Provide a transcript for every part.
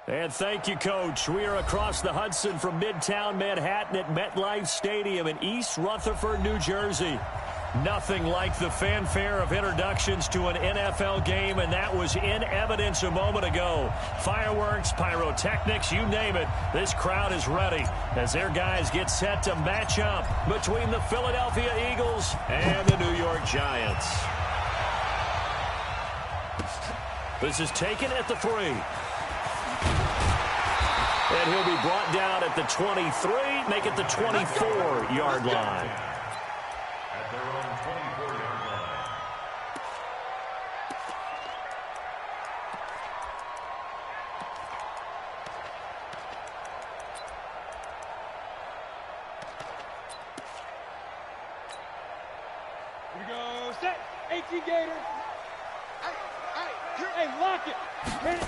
And thank you, Coach. We are across the Hudson from Midtown Manhattan at MetLife Stadium in East Rutherford, New Jersey. Nothing like the fanfare of introductions to an NFL game, and that was in evidence a moment ago. Fireworks, pyrotechnics, you name it. This crowd is ready as their guys get set to match up between the Philadelphia Eagles and the New York Giants. This is taken at the 3. And he'll be brought down at the 23, make it the 24-yard line. At their own 24-yard line. Here we go. Set. 18 Gator. Hey, lock it. Hit it.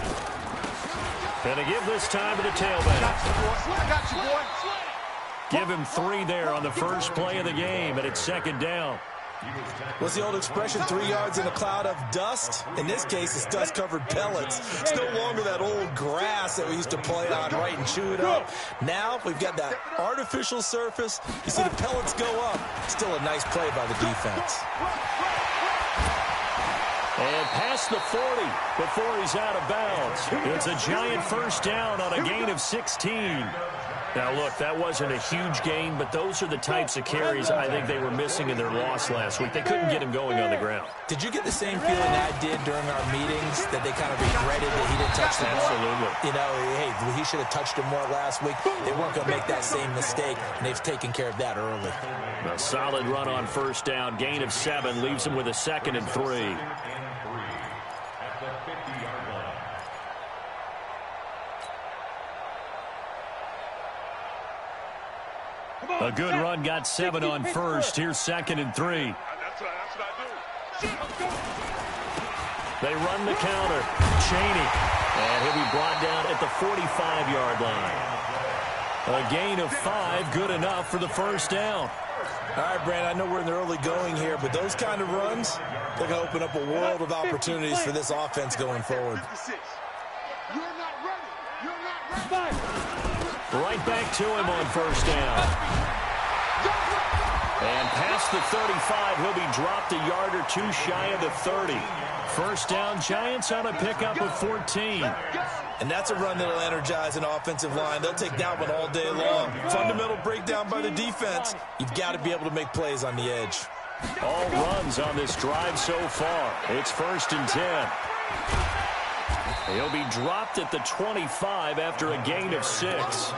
Going to give this time to the tailback. I got you, boy. Give him 3 there on the first play of the game, and it's 2nd down. What's the old expression, 3 yards in a cloud of dust? In this case, it's dust-covered pellets. It's no longer that old grass that we used to play on, right, and chew it up. Now we've got that artificial surface. You see the pellets go up. Still a nice play by the defense. And past the 40 before he's out of bounds. It's a Giant first down on a gain of 16. Now, look, that wasn't a huge gain, but those are the types of carries I think they were missing in their loss last week. They couldn't get him going on the ground. Did you get the same feeling I did during our meetings, that they kind of regretted that he didn't touch the ball? Absolutely. You know, hey, he should have touched him more last week. They weren't going to make that same mistake, and they've taken care of that early. A solid run on first down. Gain of 7 leaves him with a 2nd and 3. A good run, got 7 on first. Here's 2nd and 3. That's what I do. They run the counter. Chaney. And he'll be brought down at the 45-yard line. A gain of 5, good enough for the first down. All right, Brandon, I know we're in the early going here, but those kind of runs, they're going to open up a world of opportunities for this offense going forward. You're not ready. You're not ready. Right back to him on first down. And past the 35, he'll be dropped a yard or 2 shy of the 30. First down, Giants on a pickup of 14. And that's a run that'll energize an offensive line. They'll take that one all day long. Fundamental breakdown by the defense. You've got to be able to make plays on the edge. All runs on this drive so far. It's 1st and 10. He'll be dropped at the 25 after a gain of 6.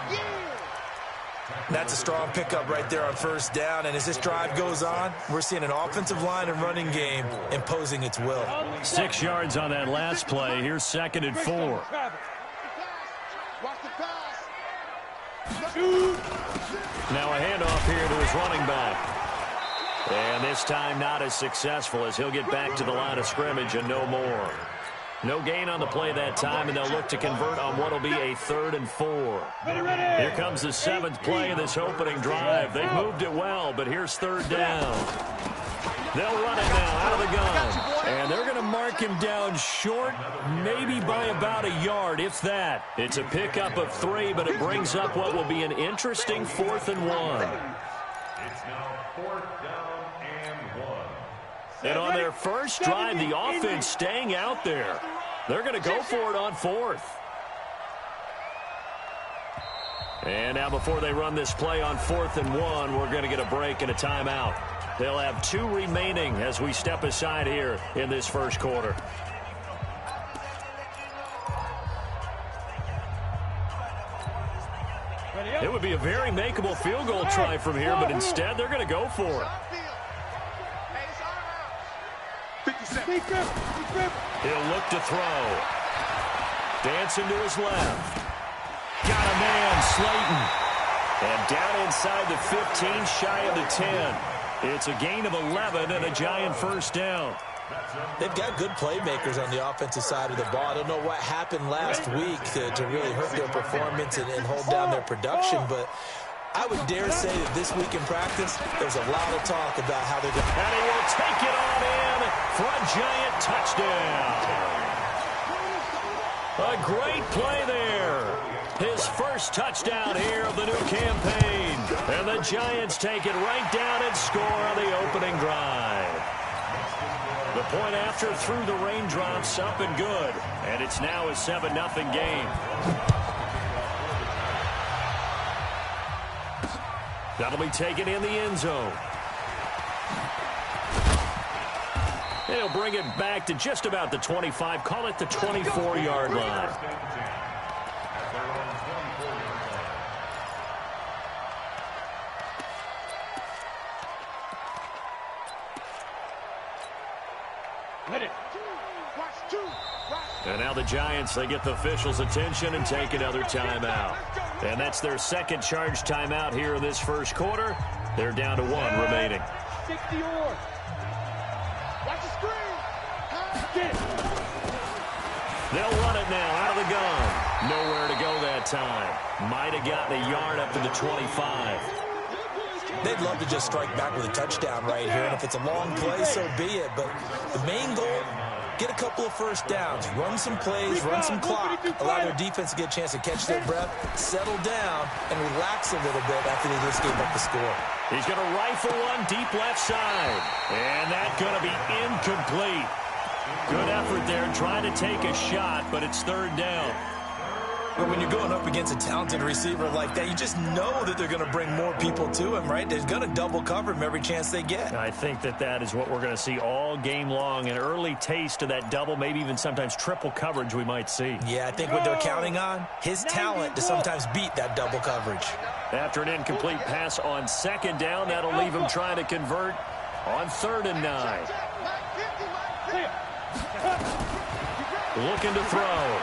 That's a strong pickup right there on first down. And as this drive goes on, we're seeing an offensive line and running game imposing its will. 6 yards on that last play. Here's 2nd and 4. Now a handoff here to his running back. And this time not as successful as he'll get back to the line of scrimmage and no more. No gain on the play that time, and they'll look to convert on what will be a 3rd and 4. Here comes the 7th play of this opening drive. They've moved it well, but here's 3rd down. They'll run it now out of the gun. And they're going to mark him down short, maybe by about a yard, if that. It's a pickup of 3, but it brings up what will be an interesting 4th and 1. It's now 4th down and 1. And on their first drive, the offense staying out there. They're going to go for it on 4th. And now before they run this play on 4th and 1, we're going to get a break and a timeout. They'll have 2 remaining as we step aside here in this first quarter. It would be a very makeable field goal try from here, but instead they're going to go for it. He'll look to throw. Dancing to his left. Got a man, Slayton. And down inside the 15, shy of the 10. It's a gain of 11 and a Giant first down. They've got good playmakers on the offensive side of the ball. I don't know what happened last week to really hurt their performance and hold down their production, but I would dare say that this week in practice, there's a lot of talk about how they're going to... And he will take it on in for a Giant touchdown. A great play there. His first touchdown here of the new campaign. And the Giants take it right down and score on the opening drive. The point after through the raindrops up and good. And it's now a 7-0 game. That'll be taken in the end zone. And he'll bring it back to just about the 25. Call it the 24-yard line. And now the Giants, they get the officials' attention and take another timeout. And that's their second charge timeout here in this first quarter. They're down to 1 remaining. They'll run it now out of the gun. Nowhere to go that time. Might have gotten a yard up to the 25. They'd love to just strike back with a touchdown right here, and if it's a long play, so be it. But the main goal, get a couple of first downs, run some plays, run some clock, allow their defense to get a chance to catch their breath, settle down, and relax a little bit after they just gave up the score. He's going to rifle one deep left side, and that's going to be incomplete. Good effort there, trying to take a shot, but it's third down. But when you're going up against a talented receiver like that, you just know that they're going to bring more people to him, right? They're going to double cover him every chance they get. I think that is what we're going to see all game long. An early taste of that double, maybe even sometimes triple coverage we might see. Yeah, I think what they're counting on, his talent to sometimes beat that double coverage. After an incomplete pass on second down, that'll leave him trying to convert on 3rd and 9. Looking to throw.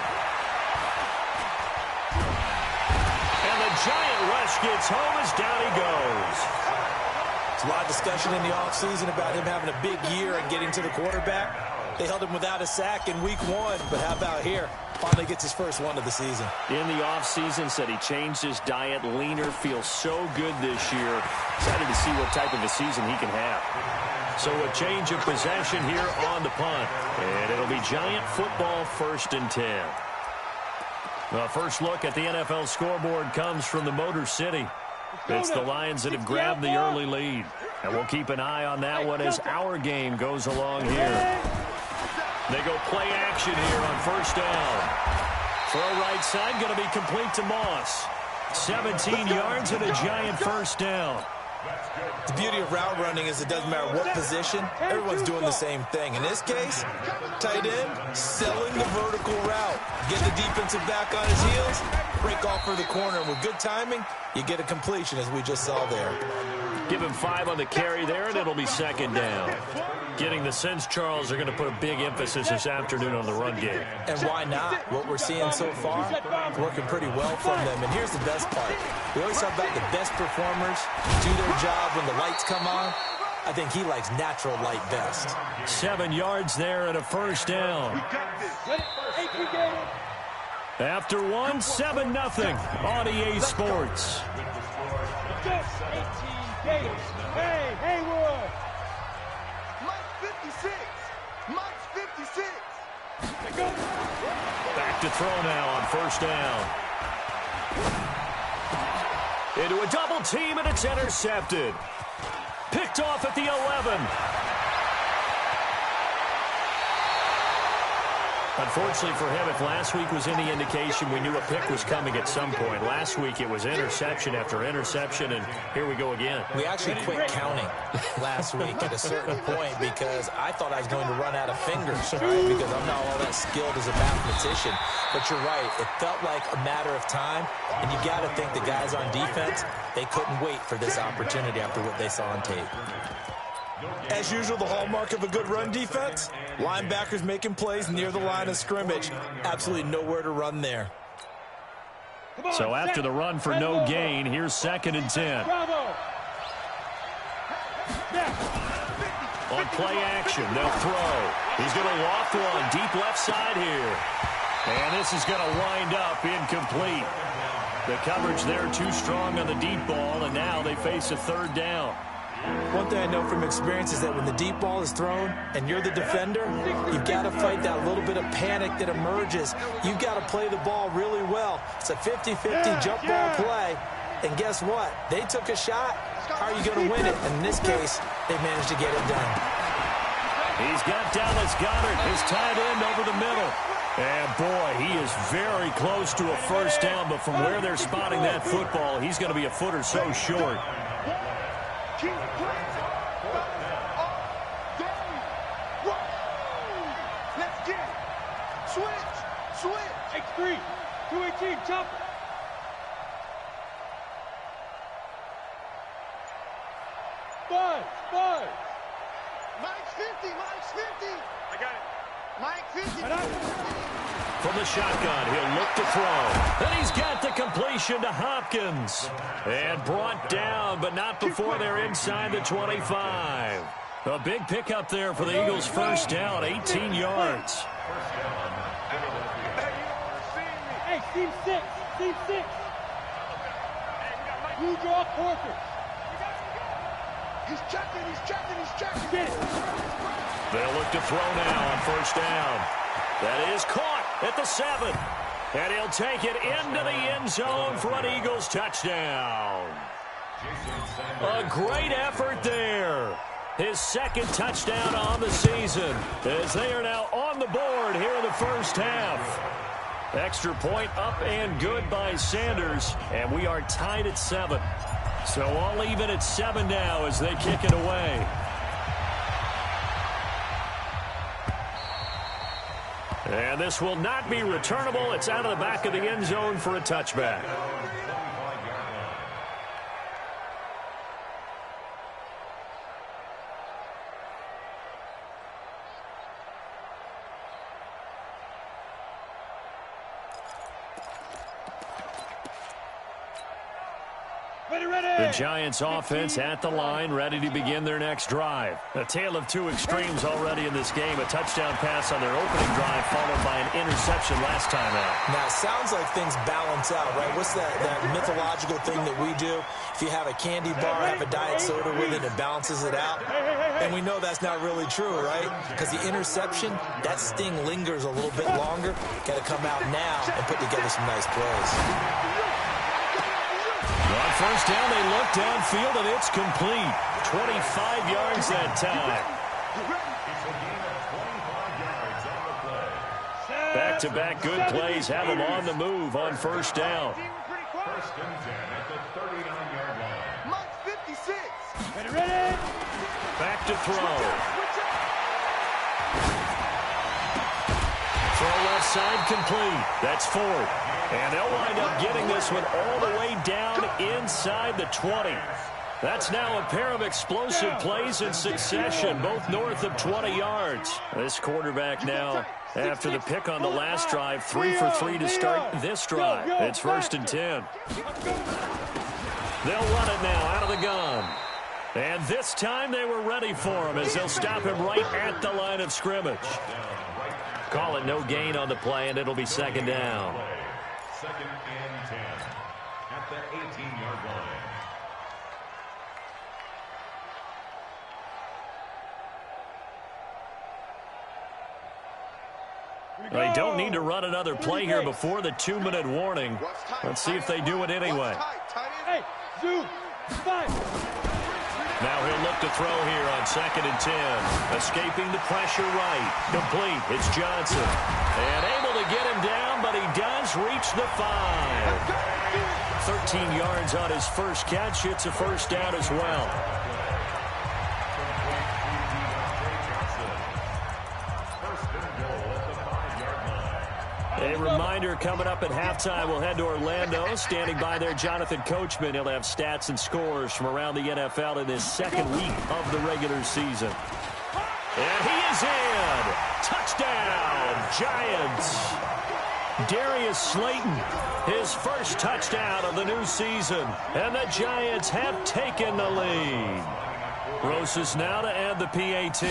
Giant rush gets home as down he goes. There's a lot of discussion in the offseason about him having a big year and getting to the quarterback. They held him without a sack in week 1, but how about here? Finally gets his first one of the season. In the offseason, said he changed his diet, leaner, feels so good this year. Excited to see what type of a season he can have. So a change of possession here on the punt. And it'll be Giant football 1st and 10. The first look at the NFL scoreboard comes from the Motor City. It's the Lions that have grabbed the early lead. And we'll keep an eye on that one as our game goes along here. They go play action here on 1st down. Throw right side, going to be complete to Moss. 17 yards and a Giant 1st down. The beauty of route running is it doesn't matter what position, everyone's doing the same thing. In this case, tight end, selling the vertical route. Get the defensive back on his heels, break off for the corner. And with good timing, you get a completion as we just saw there. Give him 5 on the carry there, and it'll be 2nd down. Getting the sense, Charles, are going to put a big emphasis this afternoon on the run game. And why not? What we're seeing so far, working pretty well from them. And here's the best part. We always talk about the best performers do their job when the lights come on. I think he likes natural light best. 7 yards there and a 1st down. After 1, 7-0 on EA Sports. Hey, Haywood! Mike 56! Mike 56! Back to throw now on 1st down. Into a double team, and it's intercepted. Picked off at the 11. Unfortunately for him, if last week was any indication, we knew a pick was coming at some point. Last week it was interception after interception, and here we go again. We actually quit counting last week at a certain point because I thought I was going to run out of fingers, right? Because I'm not all that skilled as a mathematician. But you're right. It felt like a matter of time, and you got to think the guys on defense, they couldn't wait for this opportunity after what they saw on tape. As usual, the hallmark of a good run defense, linebackers making plays near the line of scrimmage. Absolutely nowhere to run there. So after the run for no gain, here's 2nd and 10. On play action, they'll throw. He's going to loft one deep left side here. And this is going to wind up incomplete. The coverage there too strong on the deep ball, and now they face a 3rd down. One thing I know from experience is that when the deep ball is thrown and you're the defender, you've got to fight that little bit of panic that emerges. You've got to play the ball really well. It's a 50-50 jump ball play. And guess what? They took a shot. How are you going to win it? And in this case, they managed to get it done. He's got Dallas Goedert, his tight end, over the middle. And, boy, he is very close to a first down, but from where they're spotting that football, he's going to be a foot or so short. Let's get it. Switch. X3, 218, chopper. Five. Mike's 50. I got it. Mike 50. From the shotgun, he'll look to throw. And he's got the completion to Hopkins. And brought down, but not before they're inside the 25. A big pickup there for the Eagles' first down, 18 yards. Hey, team six. You draw Corker. He's checking. Get it. They'll look to throw now on first down. That is caught at the 7. And he'll take it into the end zone for an Eagles touchdown. A great effort there. His second touchdown on the season, as they are now on the board here in the first half. Extra point up and good by Sanders, and we are tied at 7. So all even at 7 now as they kick it away. And this will not be returnable. It's out of the back of the end zone for a touchback. The Giants offense at the line, ready to begin their next drive. A tale of two extremes already in this game. A touchdown pass on their opening drive, followed by an interception last time out. Now, it sounds like things balance out, right? What's that mythological thing that we do? If you have a candy bar, have a diet soda with it, it balances it out. And we know that's not really true, right? Because the interception, that sting lingers a little bit longer. Got to come out now and put together some nice plays. On first down, they look downfield, and it's complete. 25 yards that time. Back-to-back good plays have them on the move on first down. First and 10 at the 39-yard line. Mike's 56. Ready. Back to throw. Throw left side complete. That's Ford. And they'll wind up getting this one all the way down inside the 20. That's now a pair of explosive plays in succession, both north of 20 yards. This quarterback now, after the pick on the last drive, 3 for 3 to start this drive. It's first and 10. They'll run it now out of the gun. And this time they were ready for him as they'll stop him right at the line of scrimmage. Call it no gain on the play, and it'll be second down. Second and 10 at the 18-yard line. They don't need to run another play here before the 2-minute warning. Let's see if they do it anyway. Hey, zoom. 5. Now he'll look to throw here on second and 10. Escaping the pressure right. Complete. It's Johnson. And able to get him down, but he does reach the 5. 13 yards on his first catch. It's a first down as well. A reminder coming up at halftime, we'll head to Orlando. Standing by there, Jonathan Coachman. He'll have stats and scores from around the NFL in this second week of the regular season. And he is in. Touchdown, Giants. Darius Slayton, his first touchdown of the new season. And the Giants have taken the lead. Rosas now to add the PAT.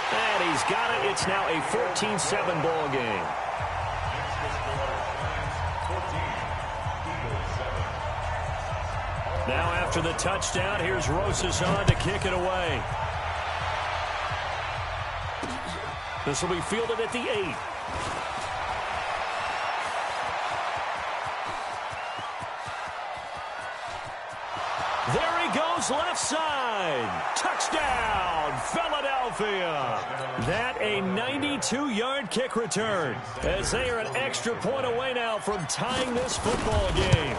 And he's got it. It's now a 14-7 ball game. Now after the touchdown, here's Rosas on to kick it away. This will be fielded at the 8. There he goes, left side. Touchdown, Philadelphia. That a 92-yard kick return, as they are an extra point away now from tying this football game.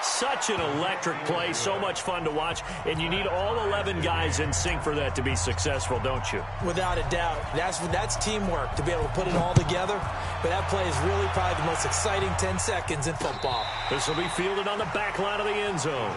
Such an electric play, so much fun to watch, and you need all 11 guys in sync for that to be successful, don't you? Without a doubt. That's teamwork, to be able to put it all together. But that play is really probably the most exciting 10 seconds in football. This will be fielded on the back line of the end zone.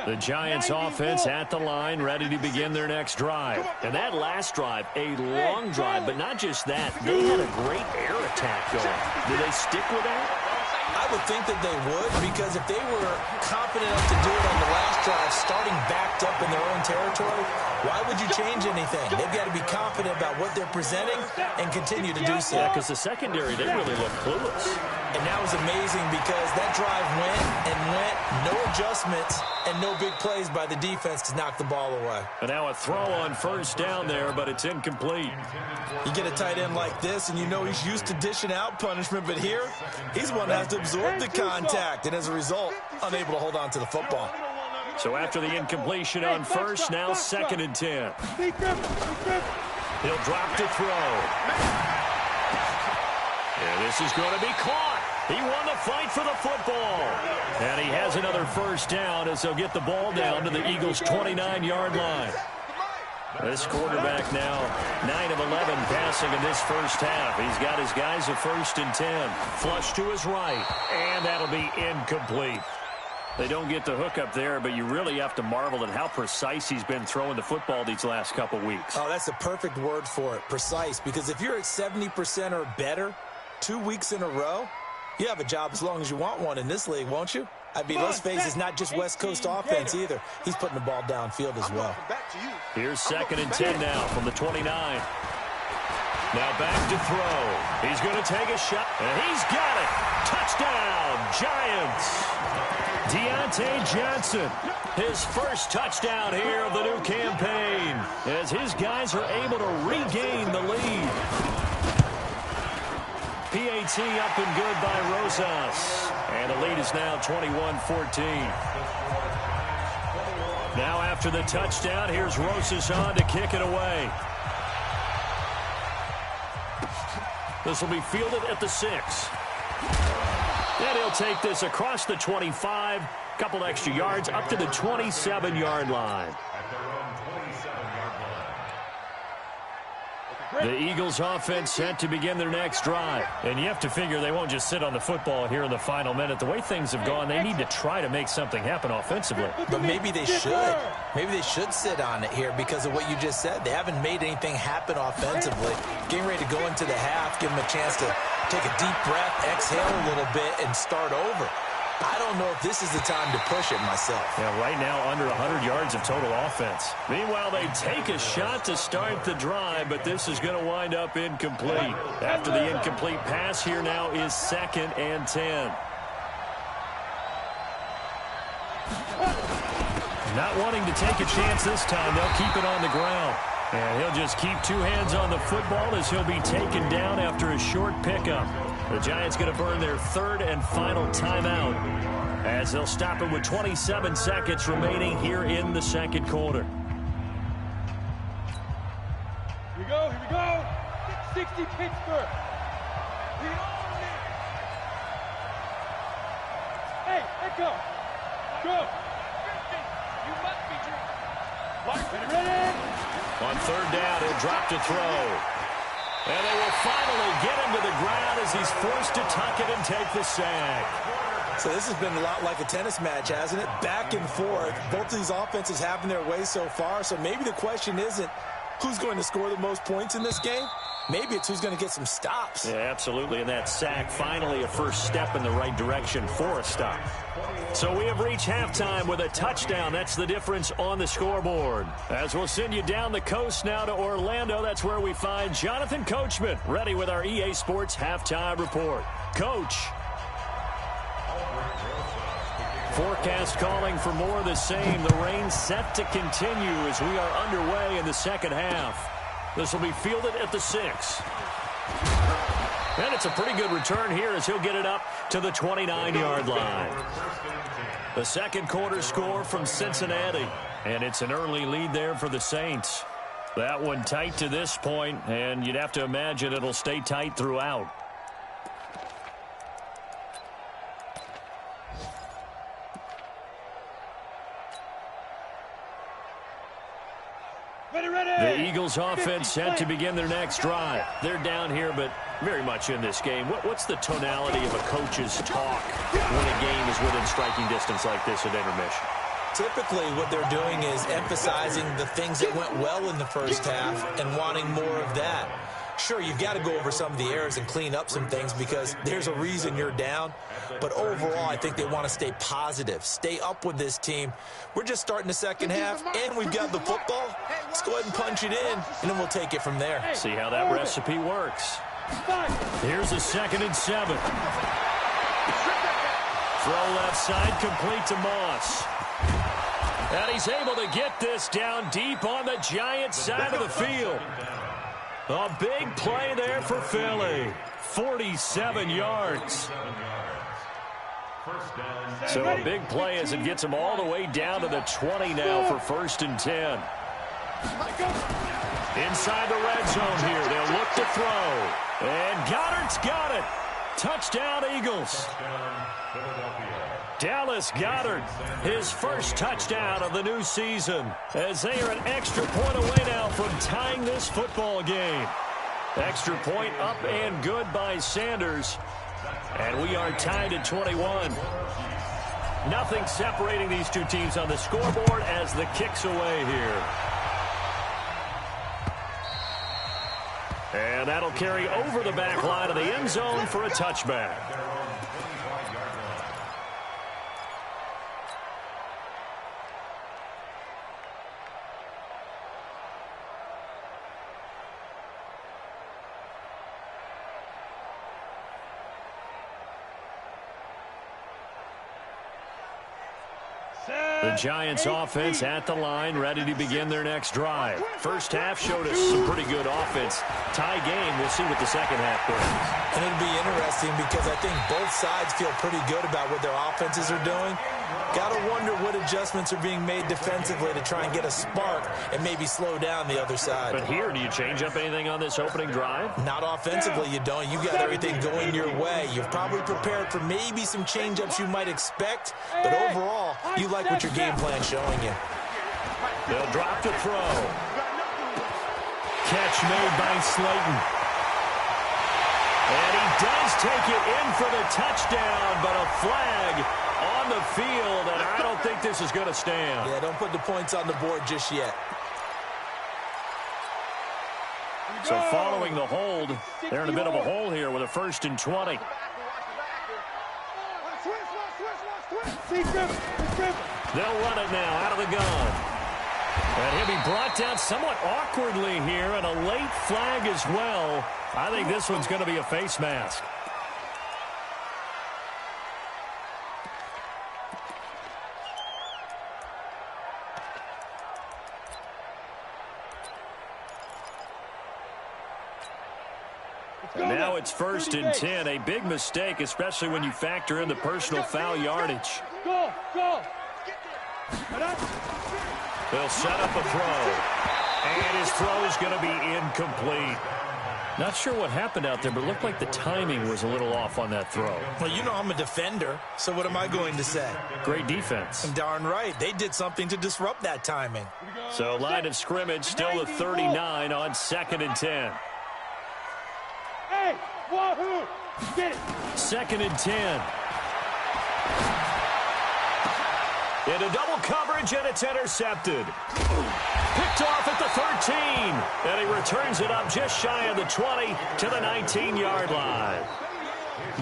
The Giants offense at the line, ready to begin their next drive. And that last drive, a long drive, but not just that. They had a great air attack going. Do they stick with that? I would think that they would, because if they were confident enough to do it on the last drive, starting backed up in their own territory, why would you change anything? They've got to be confident about what they're presenting and continue to do so. Yeah, because the secondary, they really look clueless. And that was amazing, because that drive went and went, no adjustments, and no big plays by the defense to knock the ball away. And now a throw on first down there, but it's incomplete. You get a tight end like this, and you know he's used to dishing out punishment, but here, he's one that has to absorb the contact, and as a result, unable to hold on to the football. So after the incompletion on first, now 2nd and 10. He'll drop to throw. And this is going to be caught. He won the fight for the football. And he has another first down as they'll get the ball down to the Eagles' 29-yard line. This quarterback now 9 of 11 passing in this first half. He's got his guys at 1st and 10. Flush to his right, and that'll be incomplete. They don't get the hook up there, but you really have to marvel at how precise he's been throwing the football these last couple weeks. Oh, that's a perfect word for it, precise, because if you're at 70% or better 2 weeks in a row, you have a job as long as you want one in this league, won't you? I mean, let's face it, it's not just West Coast offense either. He's putting the ball downfield as well. Here's 2nd and 10 now from the 29. Now back to throw. He's going to take a shot, and he's got it. Touchdown, Giants. Deontay Johnson, his first touchdown here of the new campaign, as his guys are able to regain the lead. PAT up and good by Rosas. And the lead is now 21-14. Now after the touchdown, here's Rosas on to kick it away. This will be fielded at the 6. And he'll take this across the 25, couple extra yards, up to the 27-yard line. The Eagles offense set to begin their next drive. And you have to figure they won't just sit on the football here in the final minute. The way things have gone, they need to try to make something happen offensively. But maybe they should. Maybe they should sit on it here because of what you just said. They haven't made anything happen offensively. Getting ready to go into the half, give them a chance to take a deep breath, exhale a little bit, and start over. I don't know if this is the time to push it myself. Yeah, right now under 100 yards of total offense. Meanwhile, they take a shot to start the drive, but this is going to wind up incomplete. After the incomplete pass, here now is 2nd and 10. Not wanting to take a chance this time, they'll keep it on the ground. And he'll just keep 2 hands on the football as he'll be taken down after a short pickup. The Giants going to burn their 3rd and final timeout as they'll stop it with 27 seconds remaining here in the 2nd quarter. Here we go, here we go. 60 Pittsburgh. Hey, let go. Go. You must be drinking. Ready? On 3rd down, he'll drop to throw. And they will finally get him to the ground as he's forced to tuck it and take the sack. So this has been a lot like a tennis match, hasn't it? Back and forth. Both of these offenses having their way so far. So maybe the question isn't who's going to score the most points in this game. Maybe it's who's going to get some stops. Yeah, absolutely. And that sack, finally a first step in the right direction for a stop. So we have reached halftime with a touchdown. That's the difference on the scoreboard. As we'll send you down the coast now to Orlando, that's where we find Jonathan Coachman ready with our EA Sports halftime report. Coach. Forecast calling for more of the same. The rain set to continue as we are underway in the second half. This will be fielded at the 6. And it's a pretty good return here as he'll get it up to the 29-yard line. The second quarter score from Cincinnati. And it's an early lead there for the Saints. That one tight to this point, and you'd have to imagine it'll stay tight throughout. The Eagles offense set to begin their next drive. They're down here, but very much in this game. What's the tonality of a coach's talk when a game is within striking distance like this at intermission? Typically, what they're doing is emphasizing the things that went well in the first half and wanting more of that. Sure, you've got to go over some of the errors and clean up some things because there's a reason you're down. But overall, I think they want to stay positive, stay up with this team. We're just starting the second half, and we've got the football. Let's go ahead and punch it in, and then we'll take it from there. See how that recipe works. Here's a 2nd and 7. Throw left side, complete to Moss. And he's able to get this down deep on the Giants side of the field. A big play there for Philly. 47 yards. So a big play as it gets them all the way down to the 20 now for 1st and 10. Inside the red zone here. They'll look to throw. And Goddard's got it. Touchdown, Eagles. Dallas Goedert, his first touchdown of the new season, as they are an extra point away now from tying this football game. Extra point up and good by Sanders, and we are tied at 21. Nothing separating these two teams on the scoreboard as the kick's away here. And that'll carry over the back line of the end zone for a touchback. The Giants offense at the line, ready to begin their next drive. First half showed us some pretty good offense. Tie game, we'll see what the second half brings. And it'll be interesting because I think both sides feel pretty good about what their offenses are doing. Got to wonder what adjustments are being made defensively to try and get a spark and maybe slow down the other side. But here, do you change up anything on this opening drive? Not offensively, you don't. You got everything going your way. You've probably prepared for maybe some change-ups you might expect, but overall, you like what your game plan's showing you. They'll drop to throw. Catch made by Slayton. And he does take it in for the touchdown, but a flag on the field, and I don't think this is going to stand. Yeah, don't put the points on the board just yet. So following the hold, they're in a bit of a hole here with a 1st and 20. They'll run it now out of the gun. And he'll be brought down somewhat awkwardly here, and a late flag as well. I think this one's going to be a face mask. And now it's 1st and 10. A big mistake, especially when you factor in the personal foul yardage. Go! They'll set up a throw. And his throw is going to be incomplete. Not sure what happened out there, but it looked like the timing was a little off on that throw. Well, you know I'm a defender, so what am I going to say? Great defense. I'm darn right. They did something to disrupt that timing. So line of scrimmage still the 39 on 2nd and 10. Hey, wahoo! Get it! 2nd and 10. Into double coverage, and it's intercepted. Picked off at the 13. And he returns it up just shy of the 20 to the 19-yard line.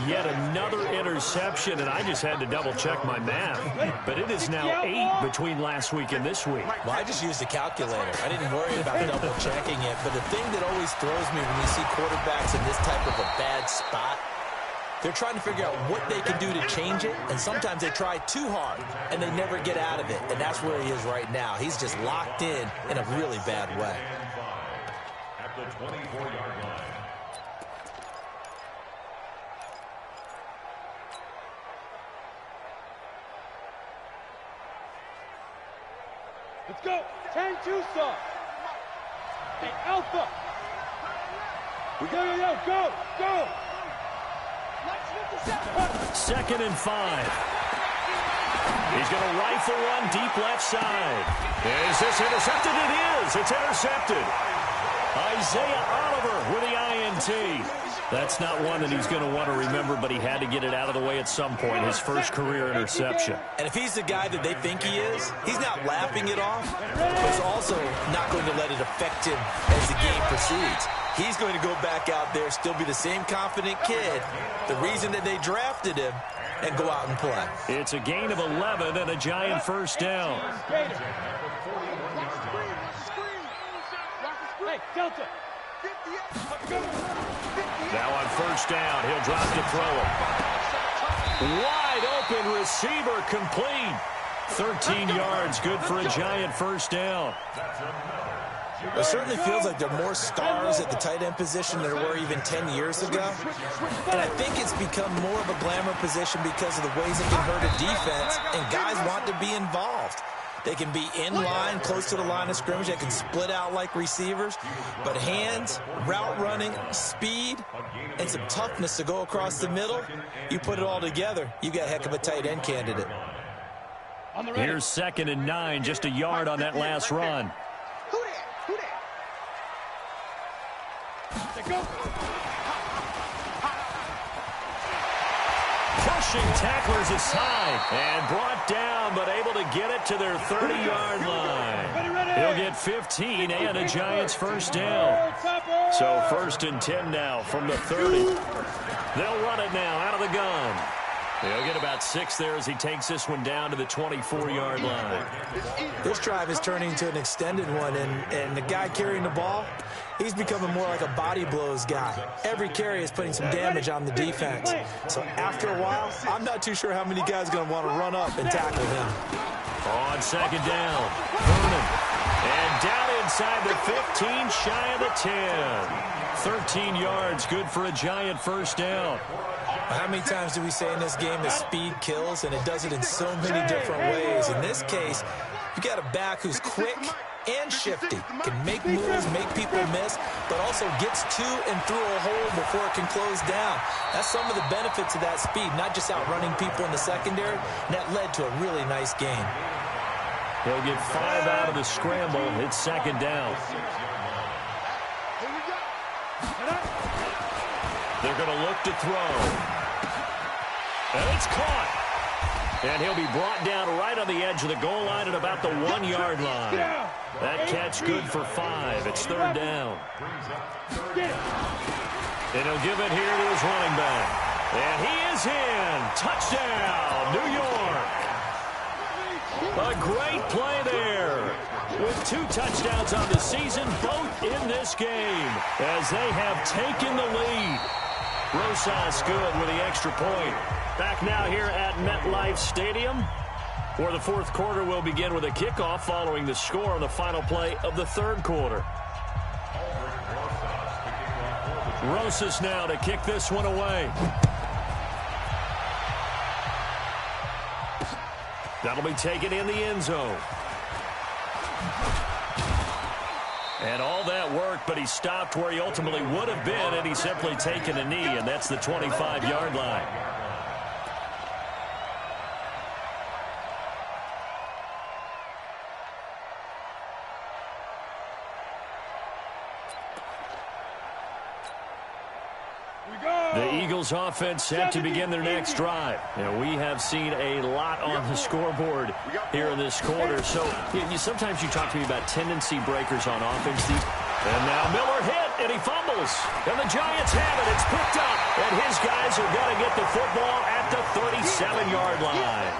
Yet another interception, and I just had to double-check my math. But it is now 8 between last week and this week. Well, I just used a calculator. I didn't worry about double-checking it. But the thing that always throws me when you see quarterbacks in this type of a bad spot, they're trying to figure out what they can do to change it, and sometimes they try too hard, and they never get out of it. And that's where he is right now. He's just locked in a really bad way. At the 24-yard line. Let's go. 10-2 saw. Hey, Alpha. We go. Go. 2nd and 5. He's going to rifle one deep left side. Is this intercepted? It is. It's intercepted. Isaiah Oliver with the INT. That's not one that he's going to want to remember, but he had to get it out of the way at some point. His first career interception. And if he's the guy that they think he is, he's not laughing it off, but he's also not going to let it affect him as the game proceeds. He's going to go back out there, still be the same confident kid, the reason that they drafted him, and go out and play. It's a gain of 11 and a Giant first down. Hey, Delta. Now on first down, he'll drop to throw it. Wide open receiver, complete. 13 yards, good for a Giant first down. It certainly feels like there are more stars at the tight end position than there were even 10 years ago. And I think it's become more of a glamour position because of the ways it can hurt a defense, and guys want to be involved. They can be in line, close to the line of scrimmage. They can split out like receivers. But hands, route running, speed, and some toughness to go across the middle, you put it all together, you got a heck of a tight end candidate. Here's 2nd and 9, just a yard on that last run. Pushing tacklers aside and brought down, but able to get it to their 30-yard line. He'll get 15 and a Giants first down. So 1st and 10 now from the 30. They'll run it now out of the gun. He'll get about 6 there as he takes this one down to the 24-yard line. This drive is turning into an extended one, and the guy carrying the ball, he's becoming more like a body blows guy. Every carry is putting some damage on the defense. So after a while, I'm not too sure how many guys are going to want to run up and tackle him. On 2nd down, Vernon. And down inside the 15, shy of the 10. 13 yards, good for a Giant first down. How many times do we say in this game that speed kills, and it does it in so many different ways? In this case, you got a back who's quick and shifty, can make moves, make people miss, but also gets to and through a hole before it can close down. That's some of the benefits of that speed, not just outrunning people in the secondary, and that led to a really nice game. He'll get 5 out of the scramble. It's 2nd down. They're going to look to throw. And it's caught. And he'll be brought down right on the edge of the goal line at about the 1-yard line. That catch good for 5. It's 3rd down. And he'll give it here to his running back. And he is in. Touchdown, New York. A great play there. With 2 touchdowns on the season, both in this game, as they have taken the lead. Rosas good with the extra point. Back now here at MetLife Stadium, where the 4th quarter will begin with a kickoff following the score on the final play of the 3rd quarter. Rosas now to kick this one away. That'll be taken in the end zone. And all that worked, but he stopped where he ultimately would have been, and he's simply taken a knee, and that's the 25-yard line. The Eagles offense set to begin their next drive. Now, we have seen a lot on the scoreboard here in this quarter. So sometimes you talk to me about tendency breakers on offense. And now Miller hit, and he fumbles. And the Giants have it. It's picked up. And his guys are going to get the football at the 37-yard line.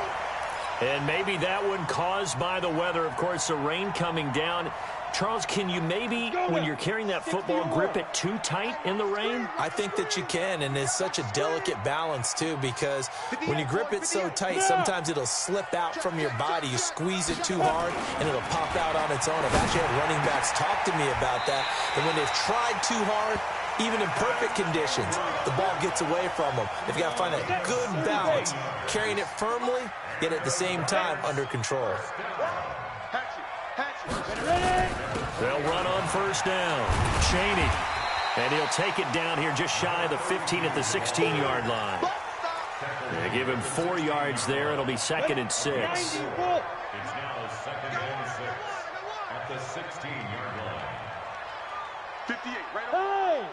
And maybe that one caused by the weather. Of course, the rain coming down. Charles, can you maybe, when you're carrying that football, grip it too tight in the rain? I think that you can, and it's such a delicate balance, too, because when you grip it so tight, sometimes it'll slip out from your body. You squeeze it too hard, and it'll pop out on its own. I've actually had running backs talk to me about that, and when they've tried too hard, even in perfect conditions, the ball gets away from them. They've got to find that good balance, carrying it firmly, yet at the same time under control. They'll run on first down. Chaney. And he'll take it down here just shy of the 15 at the 16-yard line. They give him 4 yards there. It'll be 2nd and 6. It's now 2nd and 6 at the 16-yard line. 58, right over.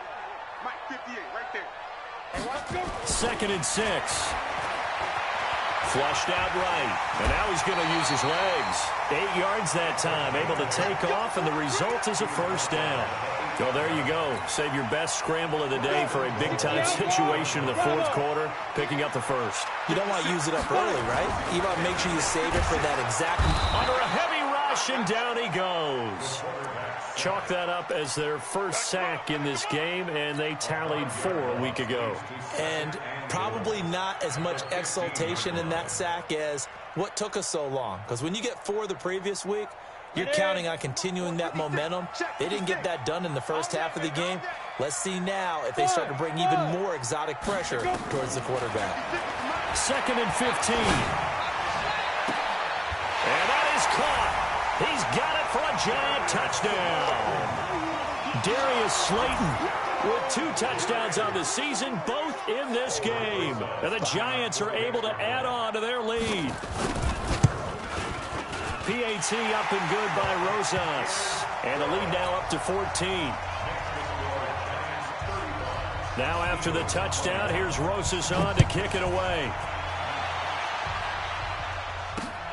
Mike, 58, right there. 2nd and 6. Flushed out right. And now he's going to use his legs. 8 yards that time. Able to take off, and the result is a first down. So there you go. Save your best scramble of the day for a big-time situation in the fourth quarter, picking up the first. You don't want to use it up early, right? You want to make sure you save it for that exact... Under a heavy rush, and down he goes. Chalk that up as their first sack in this game, and they tallied 4 a week ago. And probably not as much exultation in that sack as what took us so long. Because when you get 4 the previous week, you're counting on continuing that momentum. They didn't get that done in the first half of the game. Let's see now if they start to bring even more exotic pressure towards the quarterback. 2nd and 15. And that is caught. He's got it for a Giant touchdown. Darius Slayton with 2 touchdowns on the season, both in this game. And the Giants are able to add on to their lead. PAT up and good by Rosas. And the lead now up to 14. Now after the touchdown, here's Rosas on to kick it away.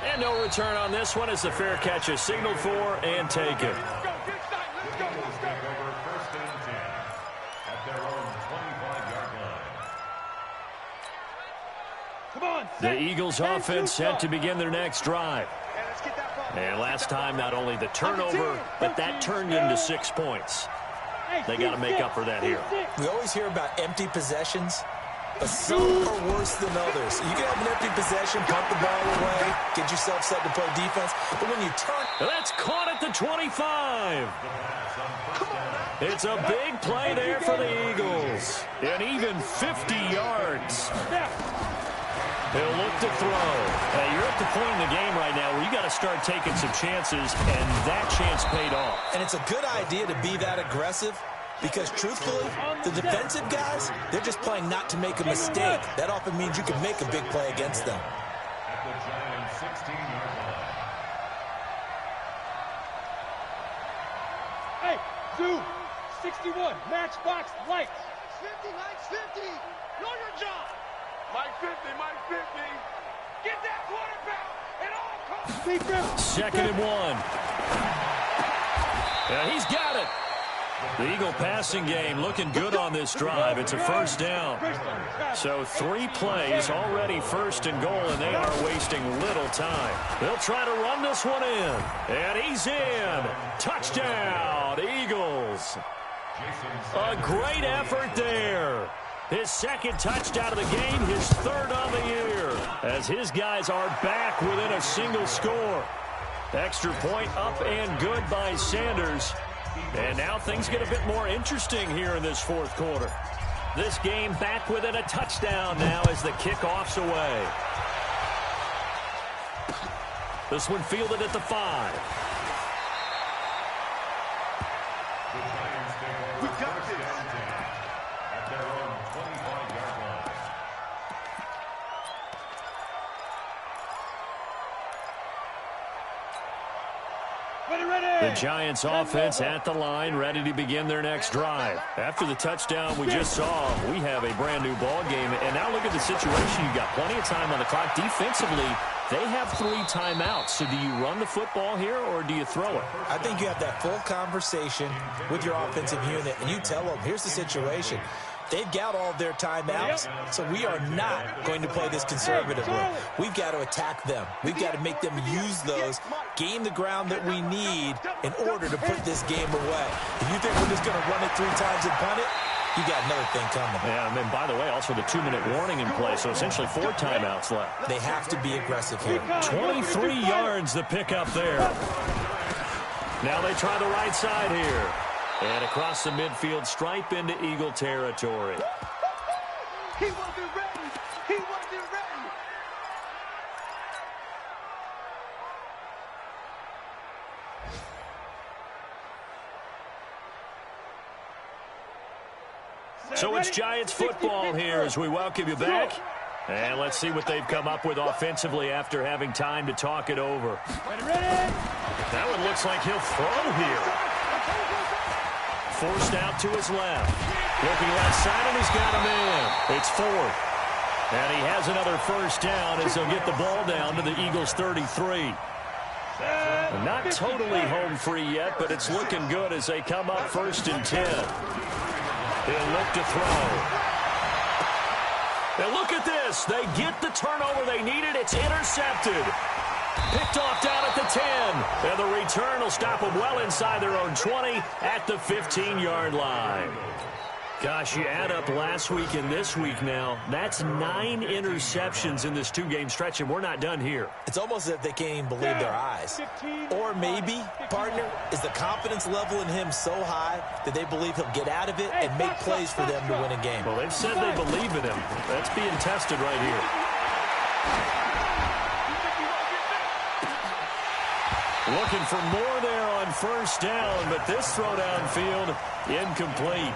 And no return on this one as the fair catch is signaled for and taken. The Eagles offense set to begin their next drive. And last time, not only the turnover, but that turned into 6 points. They got to make up for that here. We always hear about empty possessions, but some are worse than others. You can have an empty possession, pump the ball away, get yourself set to play defense, but when you turn... That's caught at the 25. It's a big play there for the Eagles. And even 50 yards. He'll look to throw. You're at the point in the game right now where you got to start taking some chances, and that chance paid off. And it's a good idea to be that aggressive because, truthfully, the defensive guys, they're just playing not to make a mistake. That often means you can make a big play against them. At the Giants' 16-yard line. Hey, 261, matchbox lights. 50, Mike's 50. Know your job. Mike 50, Mike 50. Get that quarterback at all costs. Defense. 2nd and 1. Yeah, he's got it. The Eagle passing game looking good on this drive. It's a first down. So 3 plays already 1st and goal, and they are wasting little time. They'll try to run this one in. And he's in. Touchdown, Eagles. A great effort there. His 2nd touchdown of the game, his 3rd on the year, as his guys are back within a single score. Extra point up and good by Sanders. And now things get a bit more interesting here in this 4th quarter. This game back within a touchdown now as the kickoff's away. This one fielded at the 5. We got this. At their own 25-yard line. The Giants offense at the line, ready to begin their next drive. After the touchdown we just saw, we have a brand new ball game. And now look at the situation. You've got plenty of time on the clock. Defensively, they have 3 timeouts. So do you run the football here or do you throw it? I think you have that full conversation with your offensive unit, and you tell them, here's the situation. They've got all of their timeouts, so we are not going to play this conservatively. We've got to attack them. We've got to make them use those, gain the ground that we need in order to put this game away. If you think we're just going to run it 3 times and punt it, you got another thing coming. Yeah, and then, by the way, also the 2-minute warning in play, so essentially 4 timeouts left. They have to be aggressive here. 23 yards the pickup there. Now they try the right side here. And across the midfield stripe into Eagle territory. He wasn't ready. He wasn't ready. So it's Giants football here as we welcome you back. And let's see what they've come up with offensively after having time to talk it over. That one looks like he'll throw here. Forced out to his left. Looking left side, and he's got a man. It's 4th. And he has another first down as they'll get the ball down to the Eagles' 33. Not totally home free yet, but it's looking good as they come up 1st and 10. He'll look to throw. And look at this. They get the turnover they needed. It's intercepted. Picked off down at the 10. And the return will stop them well inside their own 20 at the 15-yard line. Gosh, you add up last week and this week now, that's 9 interceptions in this 2-game stretch, and we're not done here. It's almost as if they can't even believe their eyes. Or maybe, partner, is the confidence level in him so high that they believe he'll get out of it and make plays for them to win a game. Well, they've said they believe in him. That's being tested right here. Looking for more there on first down, but this throw downfield incomplete.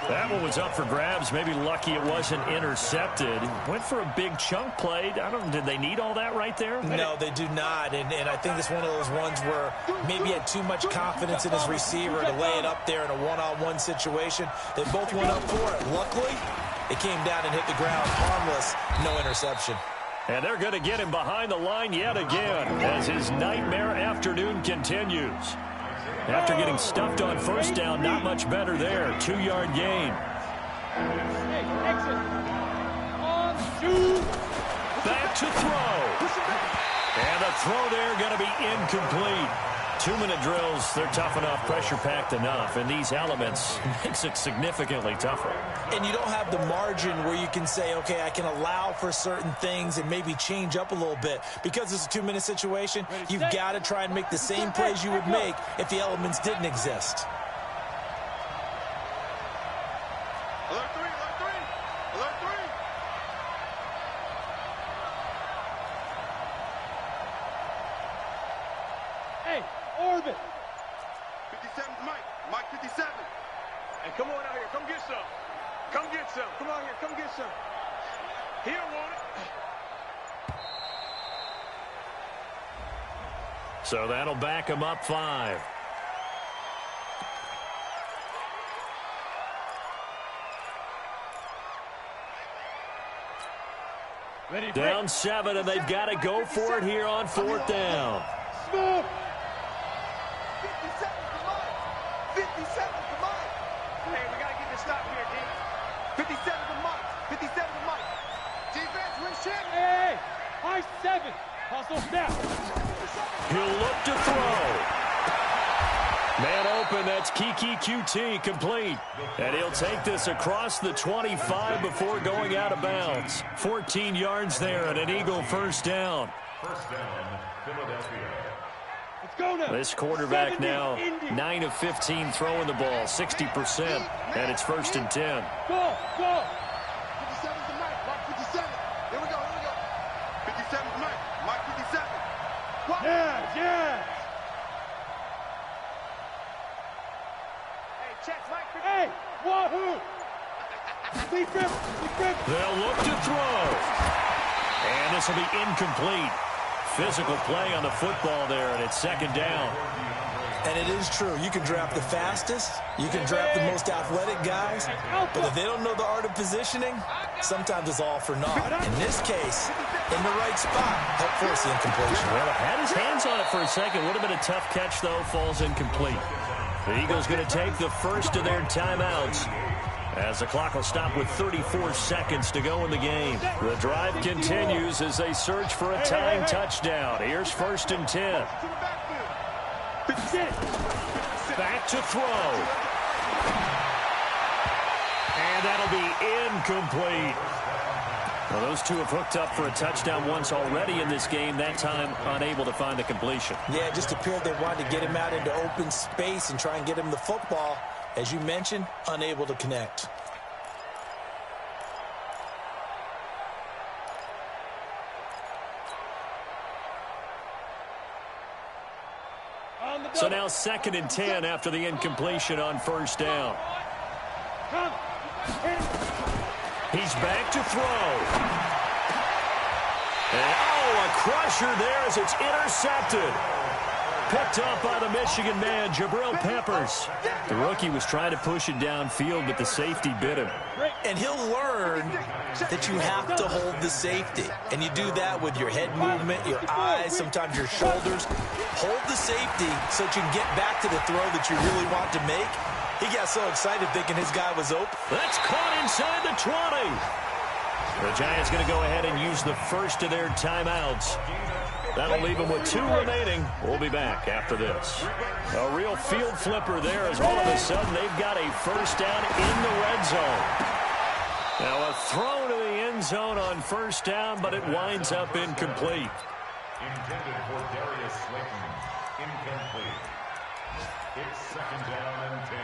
That one was up for grabs. Maybe lucky it wasn't intercepted. Went for a big chunk play. Did they need all that right there? No, they do not. And I think it's one of those ones where maybe he had too much confidence in his receiver to lay it up there in a one-on-one situation. They both went up for it. Luckily, it came down and hit the ground. Harmless, no interception. And they're going to get him behind the line yet again as his nightmare afternoon continues. After getting stuffed on first down, not much better there. 2-yard gain. Back to throw. And the throw there going to be incomplete. 2-minute drills, they're tough enough, pressure-packed enough, and these elements makes it significantly tougher. And you don't have the margin where you can say, okay, I can allow for certain things and maybe change up a little bit. Because it's a 2-minute situation, you've got to try and make the same plays you would make if the elements didn't exist. Alert 3, alert 3, alert 3. Hey, orbit. 57's Mike. Mike 57. Hey, come on out here. Come get some. Come get some. Come out here. Come get some. He don't want it. So that'll back him up 5. Ready, Down 7, and they've got to go for it here on 4th down. Smoke. 57 to Mike. 57 to Mike. Hey, we got to get this stop here, D. 57 to Mike. 57 to Mike. Defense wins champion. Hey, high 7. Hustle snap. He'll look to throw. Man open, that's Kiki QT complete. And he'll take this across the 25 before going out of bounds. 14 yards there and an Eagle first down. First down, Philadelphia. Let's go now. This quarterback now 9 of 15 throwing the ball, 60%, and it's 1st and 10. Go, go. 57 to Mike. Mike 57. Here we go, here we go. 57 to Mike. Mike 57. What? Yeah, yeah. Hey, check Mike 57. Hey, wahoo. Be grip, be grip. They'll look to throw. And this will be incomplete. physical play on the football there, and it's second down. And it is true. You can draft the fastest. You can draft the most athletic guys. But if they don't know the art of positioning, sometimes it's all for naught. In this case, in the right spot, help force the incompletion. Well, had his hands on it for a second. Would have been a tough catch, though. Falls incomplete. The Eagles going to take the first of their timeouts, as the clock will stop with 34 seconds to go in the game. The drive continues as they search for a tying touchdown. Here's 1st and 10. Back to throw. And that'll be incomplete. Well, those two have hooked up for a touchdown once already in this game, that time unable to find the completion. Yeah, it just appeared they wanted to get him out into open space and try and get him the football. As you mentioned, unable to connect. So now 2nd and 10 after the incompletion on 1st down. He's back to throw. And, a crusher there as it's intercepted. Picked up by the Michigan man, Jabril Peppers. The rookie was trying to push it downfield, but the safety bit him. And he'll learn that you have to hold the safety. And you do that with your head movement, your eyes, sometimes your shoulders. Hold the safety so that you can get back to the throw that you really want to make. He got so excited thinking his guy was open. That's caught inside the 20. The Giants going to go ahead and use the first of their timeouts. That'll leave them with 2 remaining. We'll be back after this. A real field flipper there as all of a sudden they've got a first down in the red zone. Now a throw to the end zone on 1st down, but it winds up incomplete. Intended for Darius Slayton. Incomplete. It's 2nd down and 10.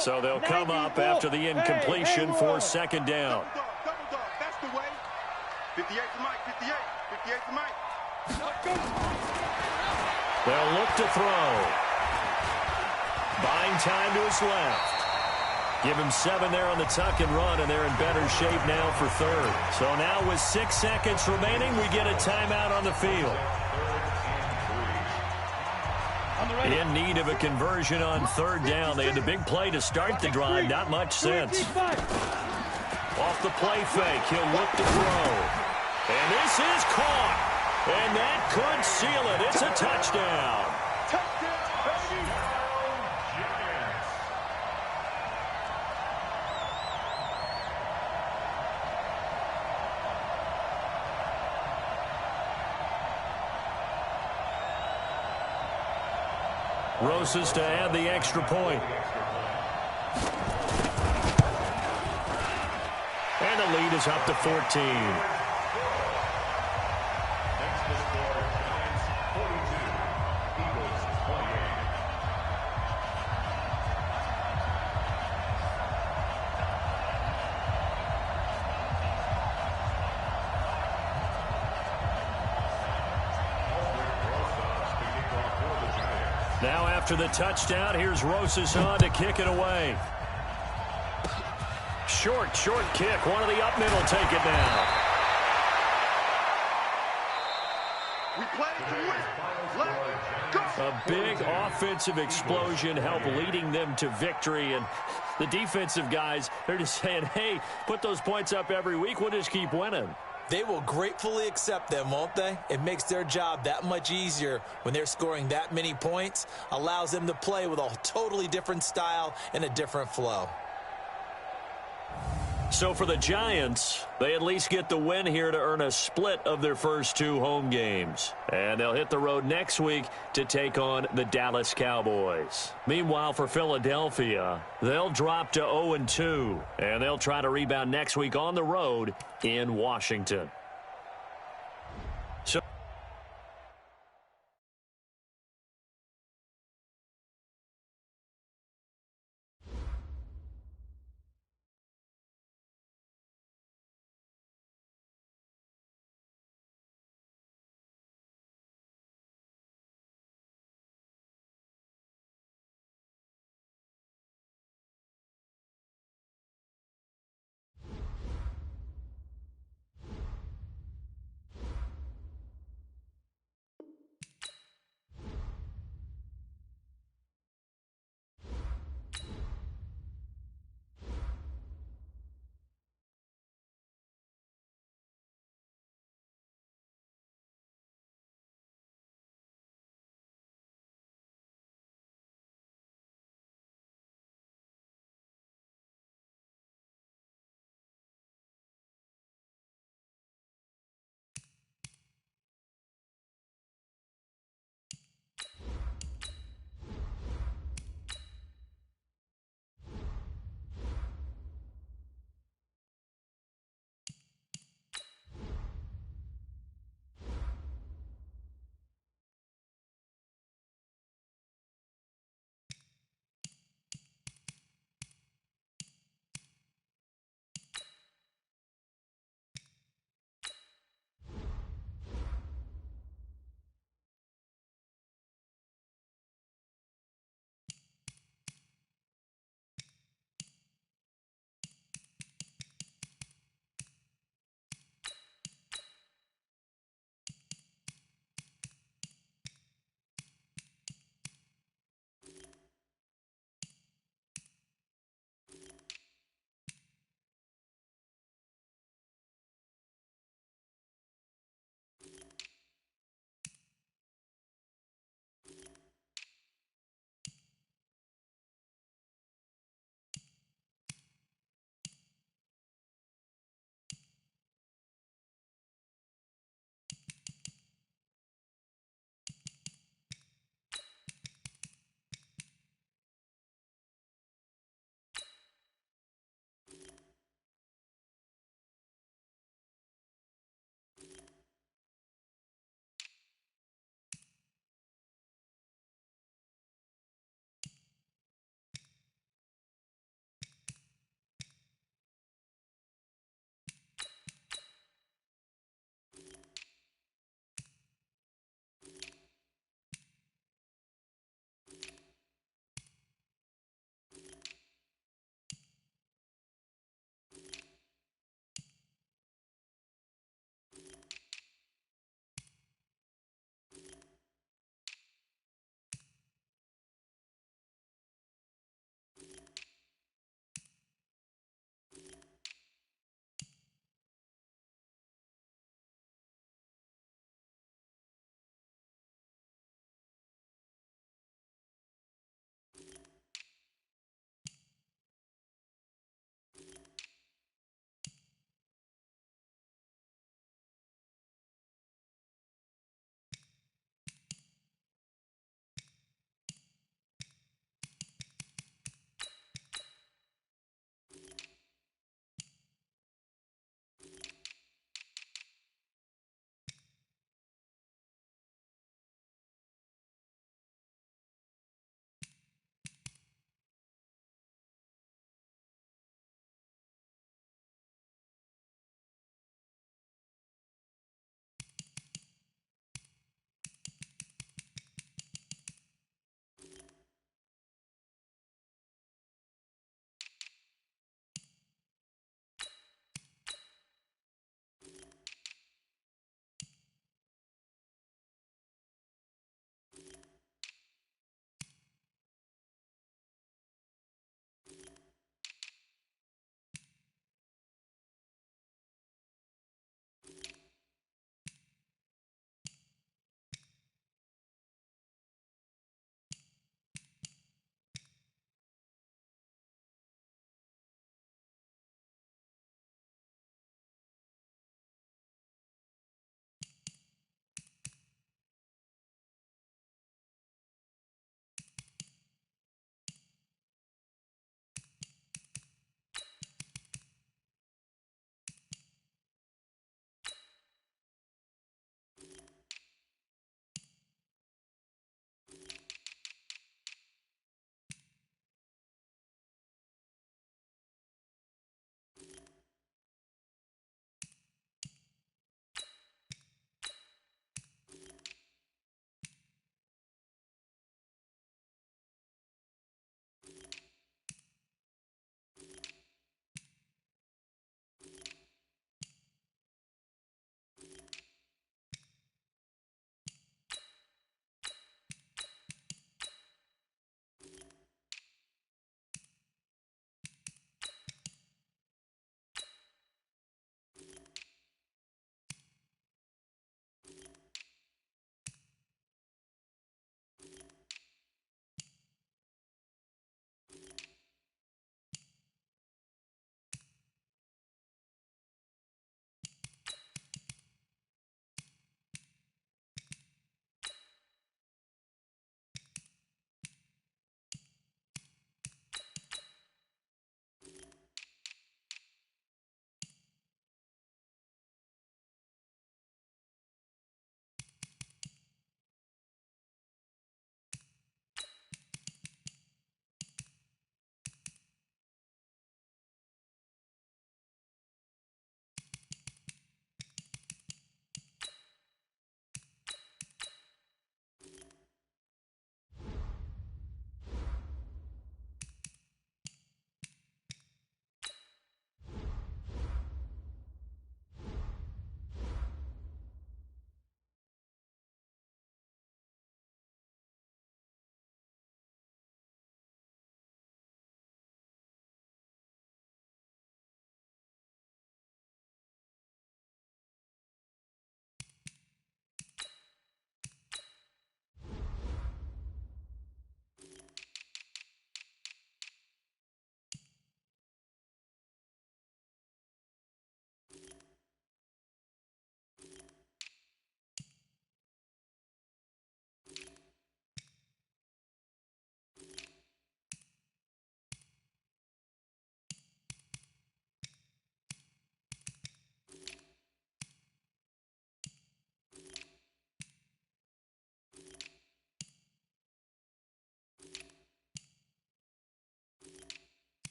So they'll come up after the incompletion for 2nd down. Double dog, that's the way. 58 to Mike, 58. 58 to Mike. They'll look to throw. Buying time to his left. Give him 7 there on the tuck and run, and they're in better shape now for 3rd. So now with 6 seconds remaining, we get a timeout on the field. In need of a conversion on 3rd down. They had the big play to start the drive. Not much sense. Off the play fake, he'll look to throw. And this is caught. And that could seal it. It's a touchdown. Rosas to add the extra point. And the lead is up to 14. Next to score, Giants 42, Eagles 28. Now after the touchdown, here's Rosas on to kick it away. Short kick. One of the up middle take it now. We play to win. Let's go. A big offensive explosion helped leading them to victory. And the defensive guys, they're just saying, hey, put those points up every week. We'll just keep winning. They will gratefully accept them, won't they? It makes their job that much easier when they're scoring that many points. Allows them to play with a totally different style and a different flow. So for the Giants, they at least get the win here to earn a split of their first 2 home games. And they'll hit the road next week to take on the Dallas Cowboys. Meanwhile, for Philadelphia, they'll drop to 0-2. And they'll try to rebound next week on the road in Washington. So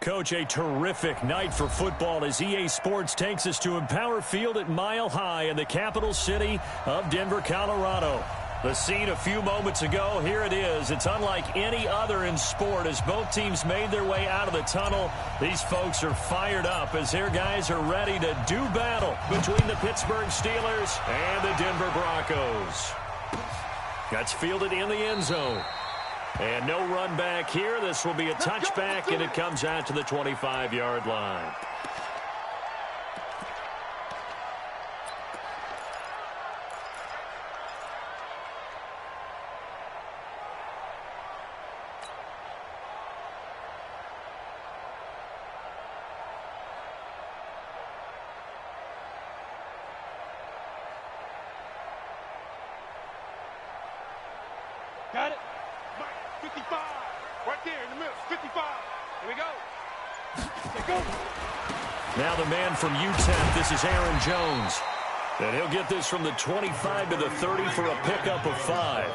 Coach, a terrific night for football as EA Sports takes us to Empower Field at Mile High in the capital city of Denver, Colorado. The scene a few moments ago, here it is. It's unlike any other in sport as both teams made their way out of the tunnel. These folks are fired up as their guys are ready to do battle between the Pittsburgh Steelers and the Denver Broncos. That's fielded in the end zone. And no run back here. This will be a touchback, and it comes out to the 25-yard line. Got it? 55. Right there in the middle. 55. Here we go. Here we go. Now the man from UTEP, this is Aaron Jones. And he'll get this from the 25 to the 30 for a pickup of 5.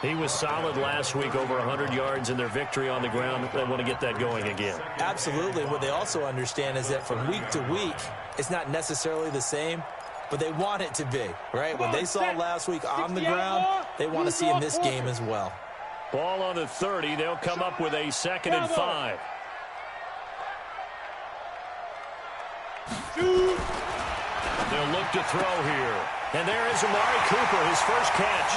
He was solid last week, over 100 yards in their victory on the ground. They want to get that going again. Absolutely. What they also understand is that from week to week, it's not necessarily the same, but they want it to be, right? What they saw last week on the ground, they want to see in this game as well. Ball on the 30. They'll come up with a 2nd and 5. They'll look to throw here. And there is Amari Cooper, his first catch.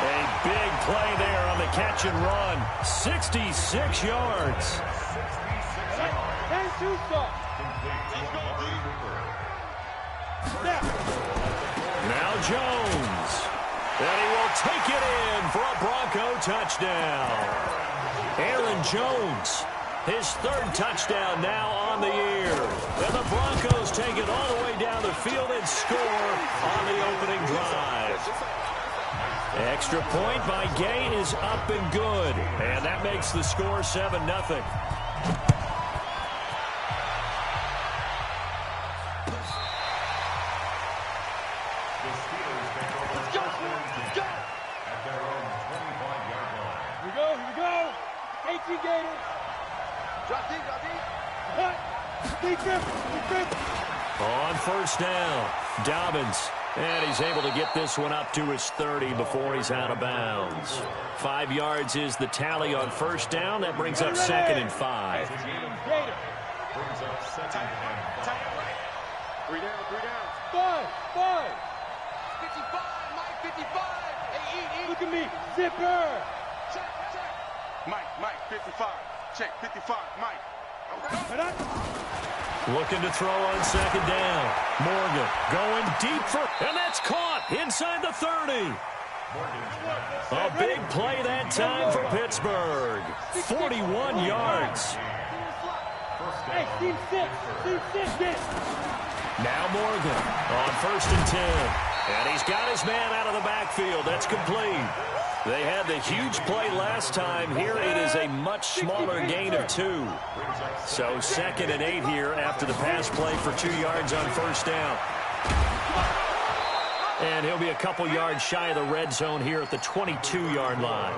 A big play there on the catch and run. 66 yards. Now Jones. And he will take it in for a Bronco touchdown. Aaron Jones, his 3rd touchdown now on the year. And the Broncos take it all the way down the field and score on the opening drive. Extra point by Gay is up and good. And that makes the score 7-0. On first down, Dobbins, and he's able to get this one up to his 30 before he's out of bounds. 5 yards is the tally on first down. That brings up 2nd and 5. Brings up 2nd and 5. 3 down, 3 down. 5. 55, Mike, 55. Hey, Look at me, zipper. Check. Mike, 55. Check, 55, Mike. Looking to throw on 2nd down. Morgan going deep for, and that's caught inside the 30. A big play that time for Pittsburgh. 41 yards. Hey, team 6, Now Morgan on 1st and 10. And he's got his man out of the backfield. That's complete. They had the huge play last time. Here it is a much smaller gain of 2. So 2nd and 8 here after the pass play for 2 yards on first down. And he'll be a couple yards shy of the red zone here at the 22-yard line.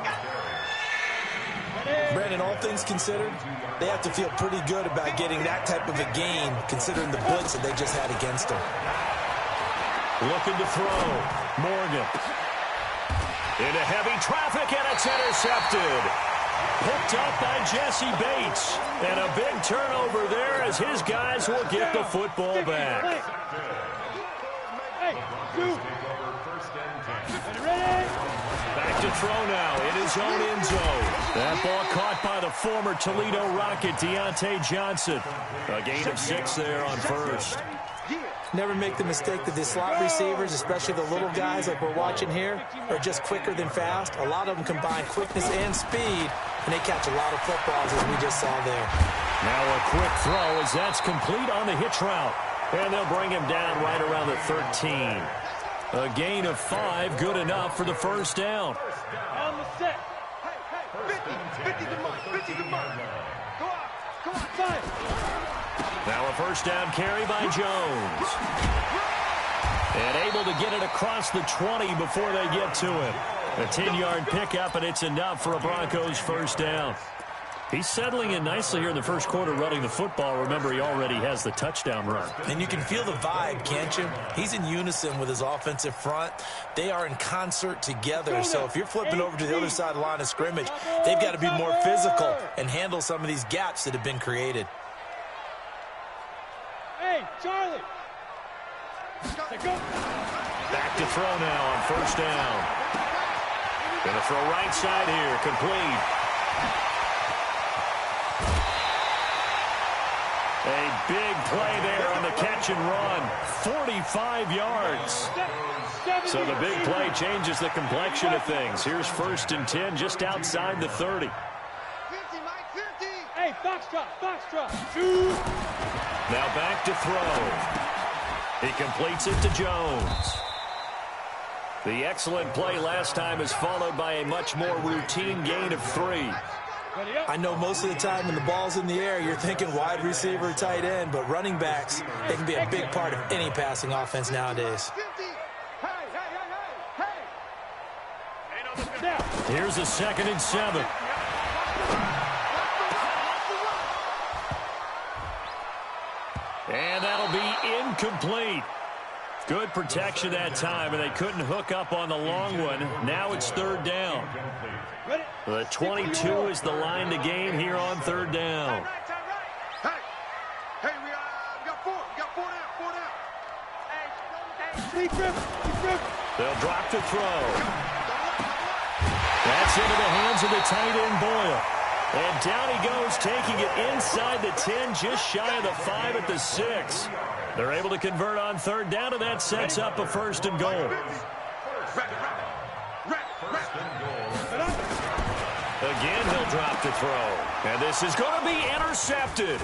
Brandon, all things considered, they have to feel pretty good about getting that type of a gain considering the blitz that they just had against them. Looking to throw. Morgan. Into heavy traffic, and it's intercepted. Picked up by Jesse Bates. And a big turnover there as his guys will get the football back. Back to throw now in his own end zone. That ball caught by the former Toledo Rocket, Deontay Johnson. A gain of 6 there on first. Never make the mistake that the slot receivers, especially the little guys like we're watching here, are just quicker than fast. A lot of them combine quickness and speed, and they catch a lot of footballs as we just saw there. Now a quick throw as that's complete on the hitch route. And they'll bring him down right around the 13. A gain of 5, good enough for the first down. On the set. Hey, 50 to Mike, 50 to Mike. Go on, 5. Now a first down carry by Jones. And able to get it across the 20 before they get to it. A 10-yard pickup, and it's enough for a Broncos first down. He's settling in nicely here in the first quarter running the football. Remember, he already has the touchdown run. And you can feel the vibe, can't you? He's in unison with his offensive front. They are in concert together. So if you're flipping over to the other side of the line of scrimmage, they've got to be more physical and handle some of these gaps that have been created. Hey, Charlie. Back to throw now on first down. Going to throw right side here, complete. A big play there on the catch and run. 45 yards. So the big play changes the complexion of things. Here's first and 10 just outside the 30. 50, Mike, 50. Hey, Foxtrot. Now back to throw. He completes it to Jones. The excellent play last time is followed by a much more routine gain of 3. I know most of the time when the ball's in the air, you're thinking wide receiver, tight end, but running backs, they can be a big part of any passing offense nowadays. 50. Hey. Here's a 2nd and 7. And that'll be incomplete. Good protection that time, and they couldn't hook up on the long one. Now it's 3rd down. The 22 is the line to gain here on 3rd down. Hey, we got 4. We got 4 down. They'll drop to throw. That's into the hands of the tight end Boyle. And down he goes, taking it inside the 10, just shy of the 5 at the 6. They're able to convert on 3rd down, and that sets up a 1st and goal. Again, he'll drop to throw. And this is going to be intercepted.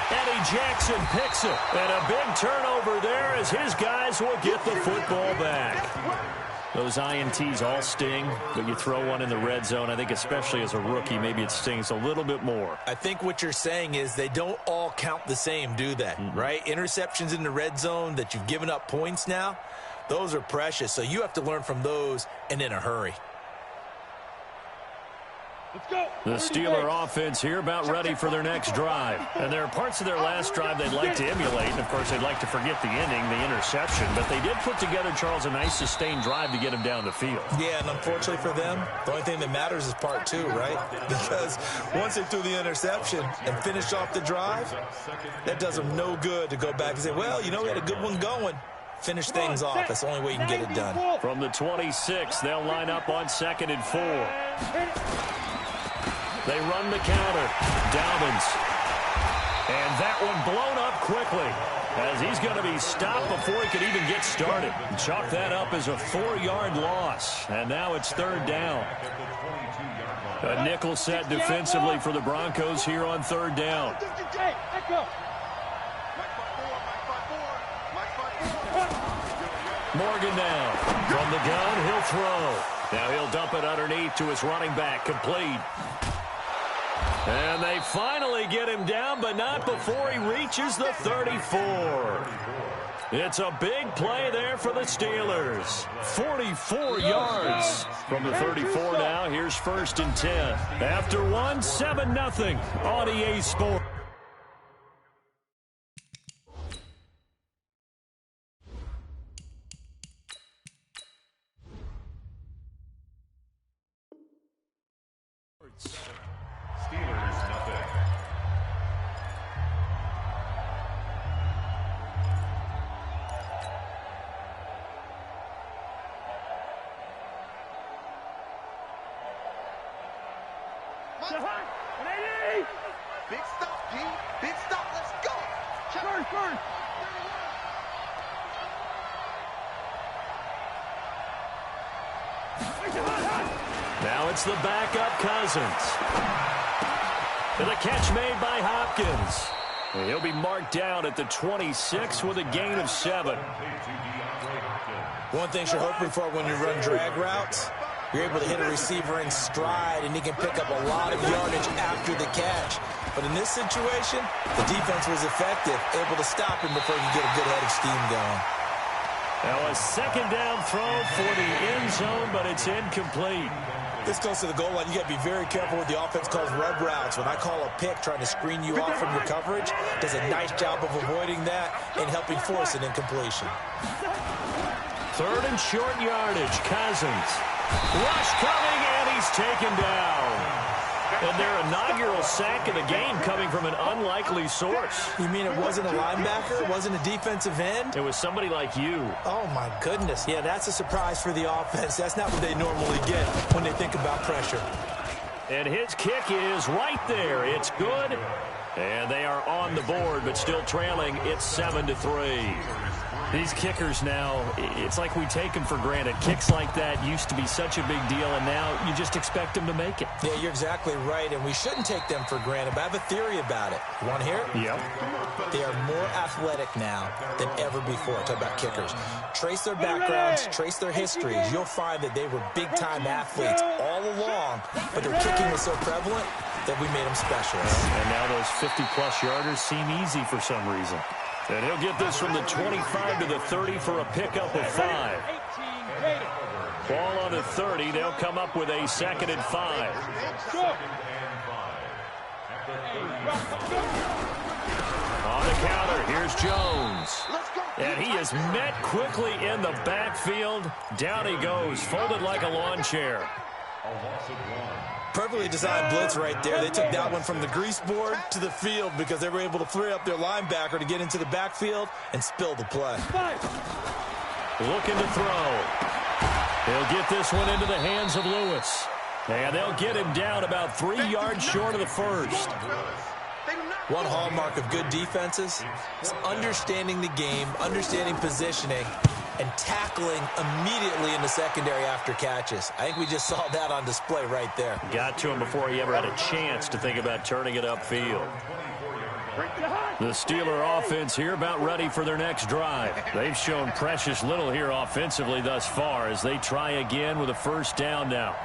Eddie Jackson picks it. And a big turnover there as his guys will get the football back. Those INTs all sting, but you throw one in the red zone, I think especially as a rookie, maybe it stings a little bit more. I think what you're saying is they don't all count the same, do they? Right? Interceptions in the red zone that you've given up points now, those are precious. So you have to learn from those and in a hurry. Let's go. The Steeler offense here about ready for their next drive. And there are parts of their last drive they'd like to emulate. And, of course, they'd like to forget the ending, the interception. But they did put together, Charles, a nice sustained drive to get him down the field. Yeah, and unfortunately for them, the only thing that matters is part 2, right? Because once they threw the interception and finished off the drive, that does them no good to go back and say, well, you know, we had a good one going. Finish things off. That's the only way you can get it done. From the 26, they'll line up on 2nd and 4. They run the counter. Dalvins. And that one blown up quickly as he's going to be stopped before he could even get started. Chalk that up as a 4-yard loss. And now it's 3rd down. A nickel set defensively for the Broncos here on 3rd down. Morgan now. From the gun, he'll throw. Now he'll dump it underneath to his running back. Complete. And they finally get him down, but not before he reaches the 34. It's a big play there for the Steelers. 44 yards from the 34 now. Here's 1st and 10. After 1, 7-0 on EA Sports. Steelers, nothing. Big stop, G. Big stop. Let's go. First. Now it's the backup Cousins. And the catch made by Hopkins. And he'll be marked down at the 26 with a gain of 7. One thing you're hoping for when you run drag routes, you're able to hit a receiver in stride, and he can pick up a lot of yardage after the catch. But in this situation, the defense was effective, able to stop him before he could get a good head of steam going. Now a second down throw for the end zone, but it's incomplete. This goes to the goal line. You got to be very careful with the offense calls rub routes. When I call a pick trying to screen you off from your coverage, does a nice job of avoiding that and helping force an incompletion. Third and short yardage. Cousins. Rush coming, and he's taken down. And their inaugural sack of the game coming from an unlikely source. You mean it wasn't a linebacker? It wasn't a defensive end? It was somebody like you. Oh, my goodness. Yeah, that's a surprise for the offense. That's not what they normally get when they think about pressure. And his kick is right there. It's good. And they are on the board, but still trailing. It's 7-3. These kickers now, it's like we take them for granted. Kicks like that used to be such a big deal, and now you just expect them to make it. Yeah, you're exactly right, and we shouldn't take them for granted, but I have a theory about it. You want to hear it? Yep. They are more athletic now than ever before. Talk about kickers. Trace their backgrounds, trace their histories. You'll find that they were big-time athletes all along, but their kicking was so prevalent that we made them specialists. And now those 50-plus yarders seem easy for some reason. And he'll get this from the 25 to the 30 for a pickup of 5. Ball on the 30. They'll come up with a 2nd and 5. On the counter, here's Jones. And he is met quickly in the backfield. Down he goes, folded like a lawn chair. Perfectly designed blitz right there. They took that one from the grease board to the field because they were able to free up their linebacker to get into the backfield and spill the play. Looking to throw. He'll get this one into the hands of Lewis. And they'll get him down about 3 yards short of the first. One hallmark of good defenses is understanding the game, understanding positioning, and tackling immediately in the secondary after catches. I think we just saw that on display right there. Got to him before he ever had a chance to think about turning it upfield. The Steeler offense here about ready for their next drive. They've shown precious little here offensively thus far as they try again with a first down now.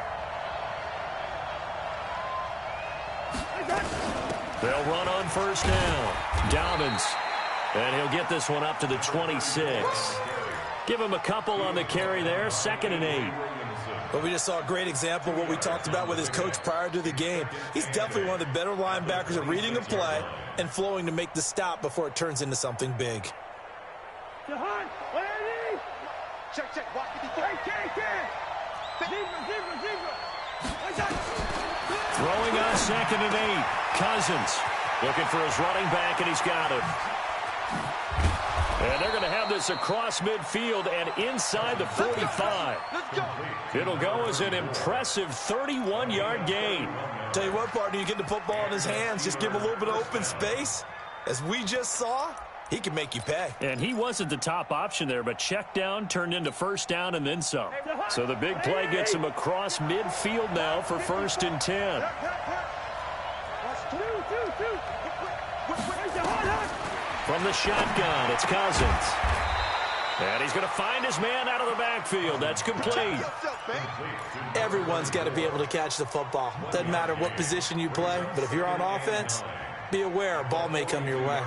They'll run on first down. Dobbins. And he'll get this one up to the 26. Give him a couple on the carry there. 2nd and 8. But we just saw a great example of what we talked about with his coach prior to the game. He's definitely one of the better linebackers at reading a play and flowing to make the stop before it turns into something big. Check. Watch Throwing on 2nd and 8. Cousins looking for his running back, and he's got him. And they're going to have this across midfield and inside the 45. It'll go as an impressive 31-yard gain. Tell you what, partner, you get the football in his hands, just give him a little bit of open space. As we just saw, he can make you pay. And he wasn't the top option there, but check down turned into first down and then some. So the big play gets him across midfield now for 1st and 10. From the shotgun, it's Cousins. And he's going to find his man out of the backfield. That's complete. Everyone's got to be able to catch the football. Doesn't matter what position you play, but if you're on offense, be aware a ball may come your way.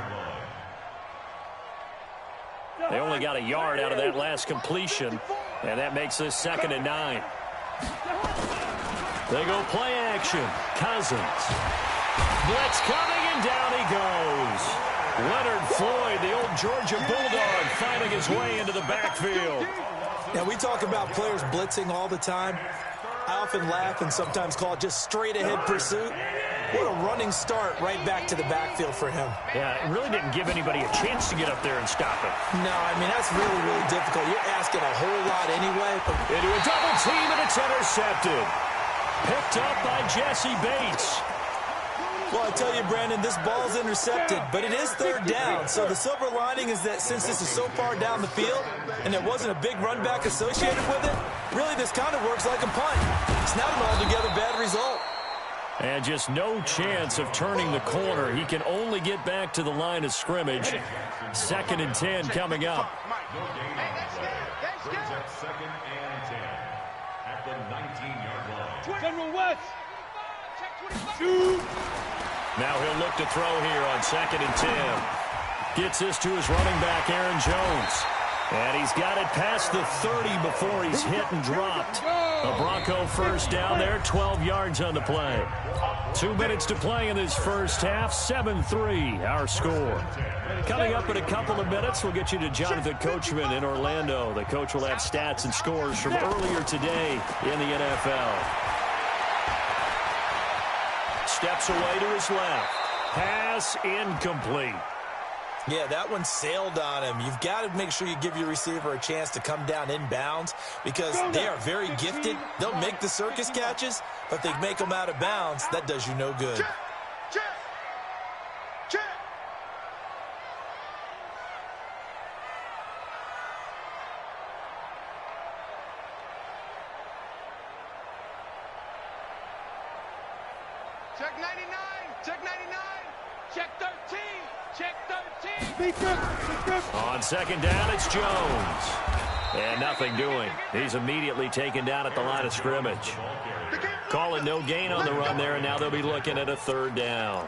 They only got a yard out of that last completion, and that makes this 2nd and 9. They go play action. Cousins. Blitz coming, and down he goes. Leonard Floyd, the old Georgia Bulldog, finding his way into the backfield. Now, we talk about players blitzing all the time. I often laugh and sometimes call it just straight-ahead pursuit. What a running start right back to the backfield for him. Yeah, it really didn't give anybody a chance to get up there and stop it. No, I mean, that's really, really difficult. You're asking a whole lot anyway. Into a double team, and it's intercepted. Picked up by Jesse Bates. Well, I tell you, Brandon, this ball's intercepted, but it is 3rd down. So the silver lining is that since this is so far down the field and there wasn't a big run back associated with it, really this kind of works like a punt. It's not an altogether bad result. And just no chance of turning the corner. He can only get back to the line of scrimmage. 2nd and 10 coming up. Brings up 2nd and 10 at the 19-yard line. General West. Now he'll look to throw here on 2nd and 10. Gets this to his running back, Aaron Jones. And he's got it past the 30 before he's hit and dropped. A Bronco first down there, 12 yards on the play. 2 minutes to play in this first half, 7-3 our score. Coming up in a couple of minutes, we'll get you to Jonathan Coachman in Orlando. The coach will have stats and scores from earlier today in the NFL. Steps away to his left. Pass incomplete. Yeah, that one sailed on him. You've got to make sure you give your receiver a chance to come down inbounds because they are very gifted. They'll make the circus catches, but if they make them out of bounds, that does you no good. Check. Check 99. Check 99. Check 13. Check 13. On second down, it's Jones. And nothing doing. He's immediately taken down at the line of scrimmage. Call it no gain on the run there, and now they'll be looking at a third down.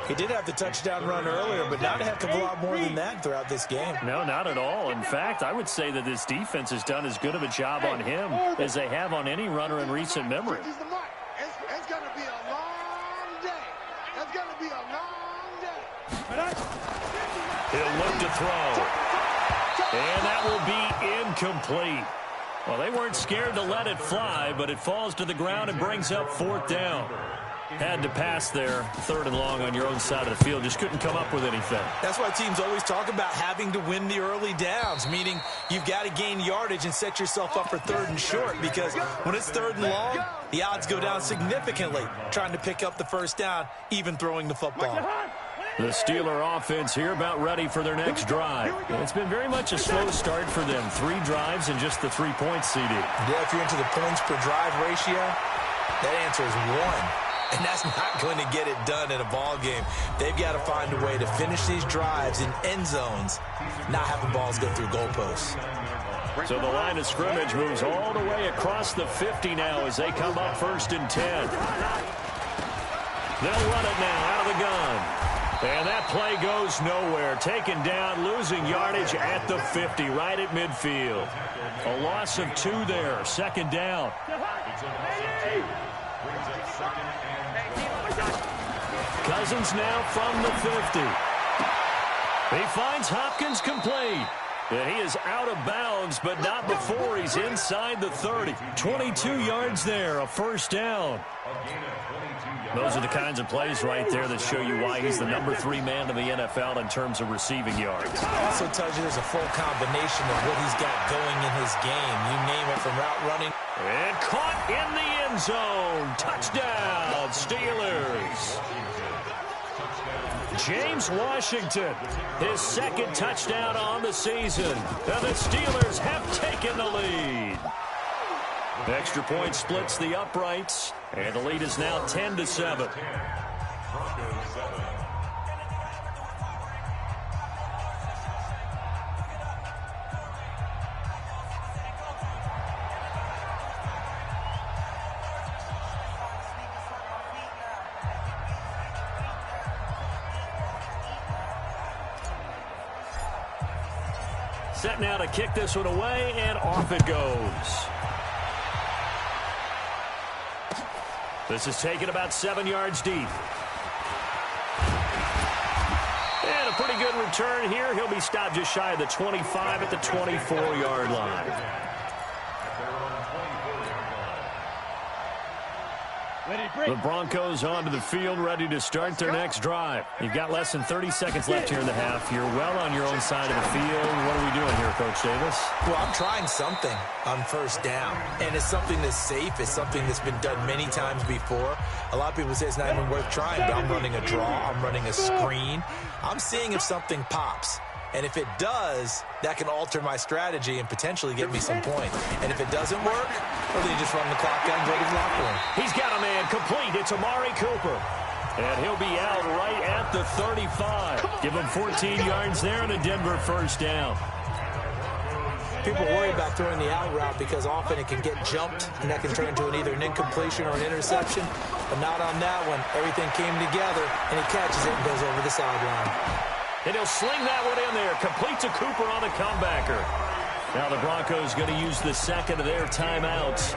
He did have the touchdown run earlier, but not a heck of a lot more than that throughout this game. No, not at all. In fact, I would say that this defense has done as good of a job on him as they have on any runner in recent memory. It's going to be a long day. It's going to be a long day. He'll look to throw. And that will be incomplete. Well, they weren't scared to let it fly, but it falls to the ground and brings up fourth down. Had to pass there, third and long on your own side of the field. Just couldn't come up with anything. That's why teams always talk about having to win the early downs, meaning you've got to gain yardage and set yourself up for third and short because when it's third and long, the odds go down significantly trying to pick up the first down, even throwing the football. The Steeler offense here about ready for their next drive. It's been very much a slow start for them. 3 drives and just the 3 points, CD. Yeah, if you're into the points per drive ratio, that answer is 1. And that's not going to get it done in a ball game. They've got to find a way to finish these drives in end zones, not having balls go through goalposts. So the line of scrimmage moves all the way across the 50 now as they come up first and 10. They'll run it now out of the gun. And that play goes nowhere. Taken down, losing yardage at the 50, right at midfield. A loss of 2 there, second down. Cousins now from the 50. He finds Hopkins complete. And he is out of bounds, but not before he's inside the 30. 22 yards there, a first down. Those are the kinds of plays right there that show you why he's the number 3 man in the NFL in terms of receiving yards. Also tells you there's a full combination of what he's got going in his game. You name it, from route running. And caught in the end zone. Touchdown, Steelers. James Washington, his second touchdown on the season. And the Steelers have taken the lead. Extra point splits the uprights, and the lead is now 10-7. Set now to kick this one away, and off it goes. This is taken about 7 yards deep. And a pretty good return here. He'll be stopped just shy of the 25 at the 24-yard line. The Broncos onto the field, ready to start their next drive. You've got less than 30 seconds left here in the half. You're well on your own side of the field. What are we doing here, Coach Davis? Well, I'm trying something on first down, and it's something that's safe. It's something that's been done many times before. A lot of people say it's not even worth trying, but I'm running a draw. I'm running a screen. I'm seeing if something pops. And if it does, that can alter my strategy and potentially get me some points. And if it doesn't work, well, then you just run the clock down and go to the locker room. He's got a man complete. It's Amari Cooper. And he'll be out right at the 35. Give him 14 yards there and a Denver first down. People worry about throwing the out route because often it can get jumped, and that can turn into either an incompletion or an interception. But not on that one. Everything came together, and he catches it and goes over the sideline. And he'll sling that one in there. Complete to Cooper on the comebacker. Now the Broncos going to use the second of their timeouts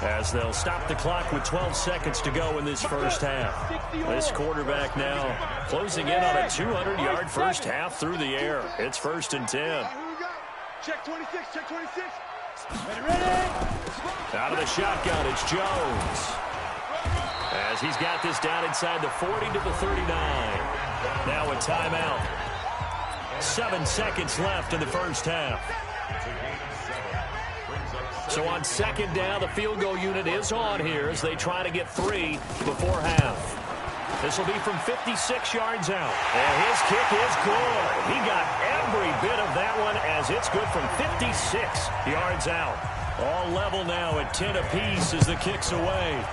as they'll stop the clock with 12 seconds to go in this first half. This quarterback now closing in on a 200-yard first half through the air. It's 1st and 10. Check 26, check 26. Out of the shotgun, it's Jones. As he's got this down inside the 40 to the 39. Now a timeout. 7 seconds left in the first half. So on second down, the field goal unit is on here as they try to get 3 before half. This will be from 56 yards out. And his kick is good. He got every bit of that one as it's good from 56 yards out. All level now at 10 apiece as the kick's away.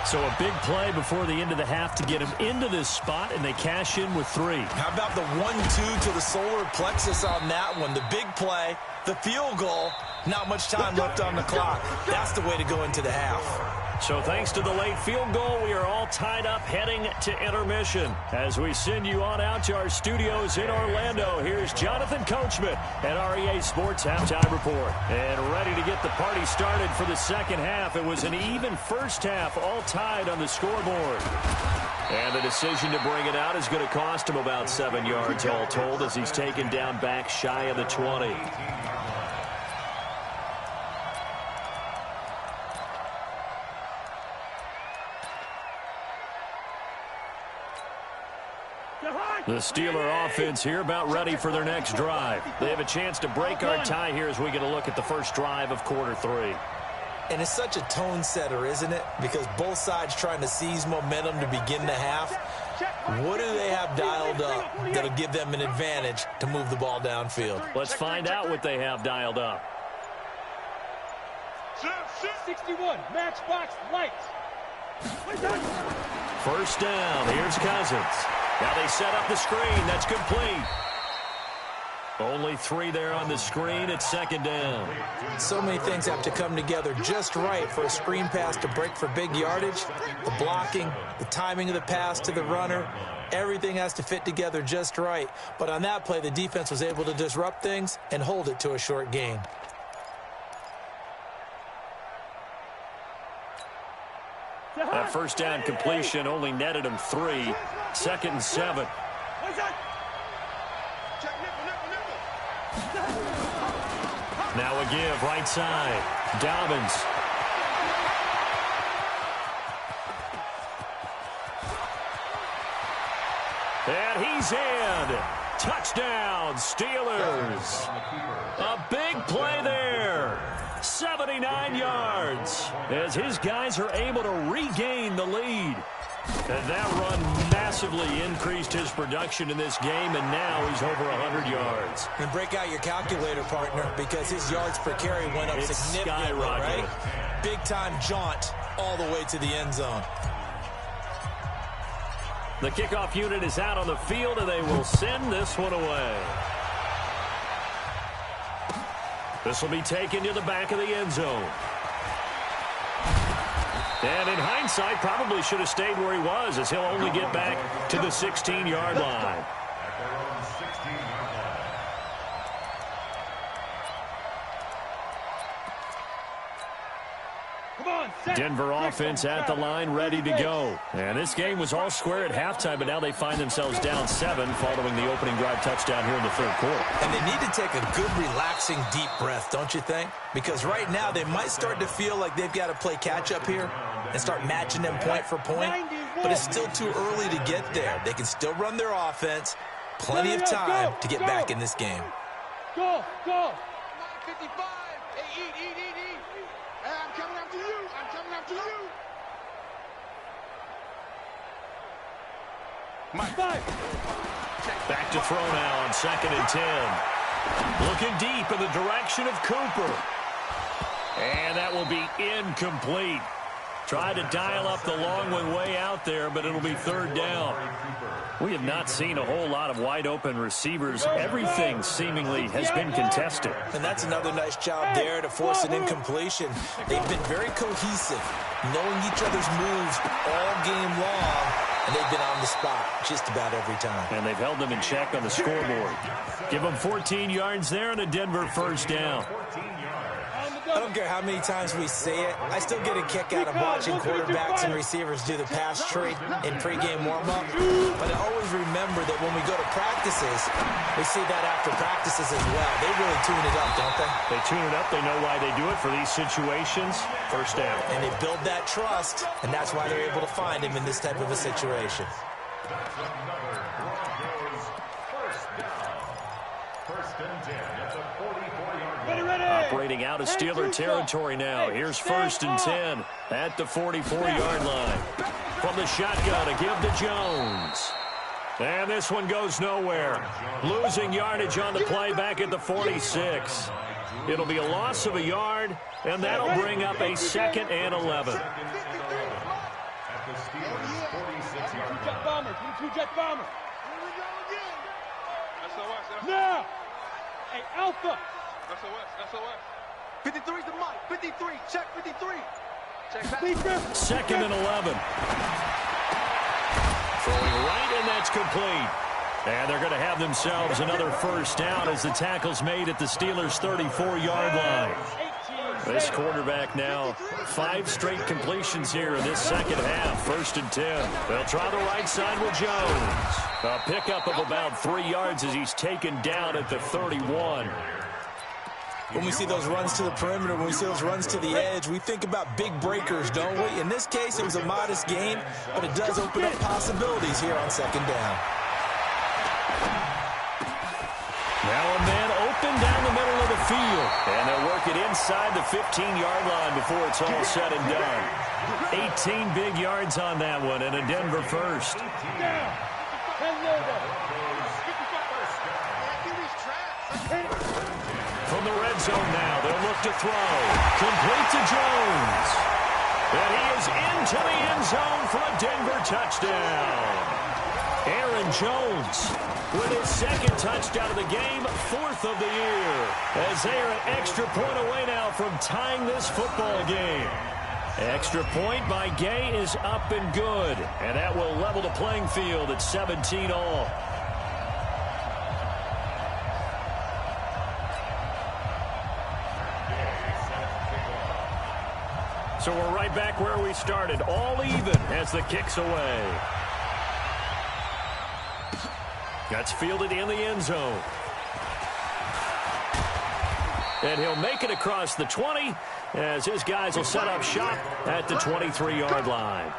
So a big play before the end of the half to get him into this spot, and they cash in with 3. How about the 1-2 to the solar plexus on that one? The big play, the field goal, not much time left on the clock. That's the way to go into the half. So thanks to the late field goal, we are all tied up heading to intermission. As we send you on out to our studios in Orlando, here's Jonathan Coachman at REA Sports Halftime Report. And ready to get the party started for the second half. It was an even first half, all tied on the scoreboard. And the decision to bring it out is going to cost him about 7 yards all told as he's taken down back shy of the 20. The Steeler offense here about ready for their next drive. They have a chance to break our tie here as we get a look at the first drive of quarter 3. And it's such a tone setter, isn't it? Because both sides trying to seize momentum to begin the half. What do they have dialed up that'll give them an advantage to move the ball downfield? Let's find out what they have dialed up. 61, matchbox lights. First down. Here's Cousins. Now they set up the screen. That's complete. Only 3 there on the screen. It's second down. So many things have to come together just right for a screen pass to break for big yardage. The blocking, the timing of the pass to the runner, everything has to fit together just right. But on that play, the defense was able to disrupt things and hold it to a short gain. That first down completion only netted him 3. 2nd and 7. Now a give right side. Dobbins. And he's in. Touchdown, Steelers. A big play there. 79 yards as his guys are able to regain the lead. And that run massively increased his production in this game, and now he's over 100 yards. And break out your calculator, partner, because his yards per carry went up significantly, right? Big-time jaunt all the way to the end zone. The kickoff unit is out on the field, and they will send this one away. This will be taken to the back of the end zone. And in hindsight, probably should have stayed where he was, as he'll only get back to the 16-yard line. Denver offense at the line, ready to go. And this game was all square at halftime, but now they find themselves down 7 following the opening drive touchdown here in the third quarter. And they need to take a good, relaxing, deep breath, don't you think? Because right now they might start to feel like they've got to play catch-up here and start matching them point for point. But it's still too early to get there. They can still run their offense. Plenty of time to get back in this game. Go! 55. Hey, eat. Hey, I'm coming after you. Back to throw now on 2nd and 10. Looking deep in the direction of Cooper. And that will be incomplete. Tried to dial up the long one way out there, but it'll be 3rd down. We have not seen a whole lot of wide-open receivers. Everything seemingly has been contested. And that's another nice job there to force an incompletion. They've been very cohesive, knowing each other's moves all game long, and they've been on the spot just about every time. And they've held them in check on the scoreboard. Give them 14 yards there and a Denver first down. I don't care how many times we say it, I still get a kick out of watching quarterbacks and receivers do the pass tree in pregame warm-up. But I always remember that when we go to practices, we see that after practices as well. They really tune it up, don't they? They tune it up. They know why they do it for these situations. First down. And they build that trust, and that's why they're able to find him in this type of a situation. That's another Broncos first down. First and 10 at the 44-yard line. Operating out of Steeler territory now. Here's first and 10 at the 44-yard line. From the shotgun, a give to Jones. And this one goes nowhere. Losing yardage on the play back at the 46. It'll be a loss of a yard, and that'll bring up a 2nd and 11. At the Steelers' 46-yard line. Jet bombers. Two jet bombers. Here we go again. SOS. Now. Hey, Alpha. SOS. 53's the mic. 53. Check 53. Check back. 2nd and 11. Throwing right, and that's complete. And they're going to have themselves another first down as the tackle's made at the Steelers' 34-yard line. This quarterback now 5 straight completions here in this second half. First and 10. They'll try the right side with Jones. A pickup of about 3 yards as he's taken down at the 31. When we see those runs to the perimeter, when we see those runs to the edge, we think about big breakers, don't we? In this case, it was a modest gain, but it does open up possibilities here on second down. Now a man open down the middle of the field. And they'll work it inside the 15-yard line before it's all said and done. 18 big yards on that one, and a Denver first. From the red zone now, they'll look to throw. Complete to Jones. And he is into the end zone for a Denver touchdown. Aaron Jones with his 2nd touchdown of the game, 4th of the year. As they are an extra point away now from tying this football game. Extra point by Gay is up and good. And that will level the playing field at 17 all. So we're right back where we started, all even as the kick's away. That's fielded in the end zone. And he'll make it across the 20 as his guys will set up shop at the 23-yard line.